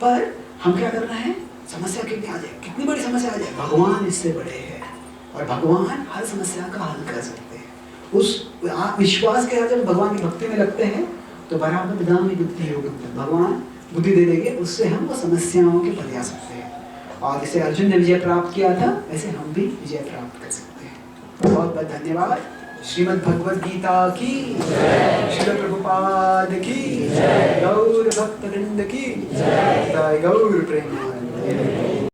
पर हम क्या करना है, समस्या कितनी आ जाए, कितनी बड़ी समस्या आ जाए, भगवान इससे बड़े हैं और भगवान हर समस्या का हल कर सकते हैं। उस विश्वास के साथ जब भगवान की भक्ति में लगते हैं तो बराबर विधान में बुद्धि योग, भगवान बुद्धि दे देंगे, उससे हम वो समस्याओं के परे आ सकते हैं। और जैसे अर्जुन ने विजय प्राप्त किया था, वैसे हम भी विजय प्राप्त कर सकते हैं। बहुत बहुत धन्यवाद। श्रीमद् भगवद गीता की जय, श्रील प्रभुपाद की जय, गौर भक्त वृंद की जय, गौर प्रेमानंद।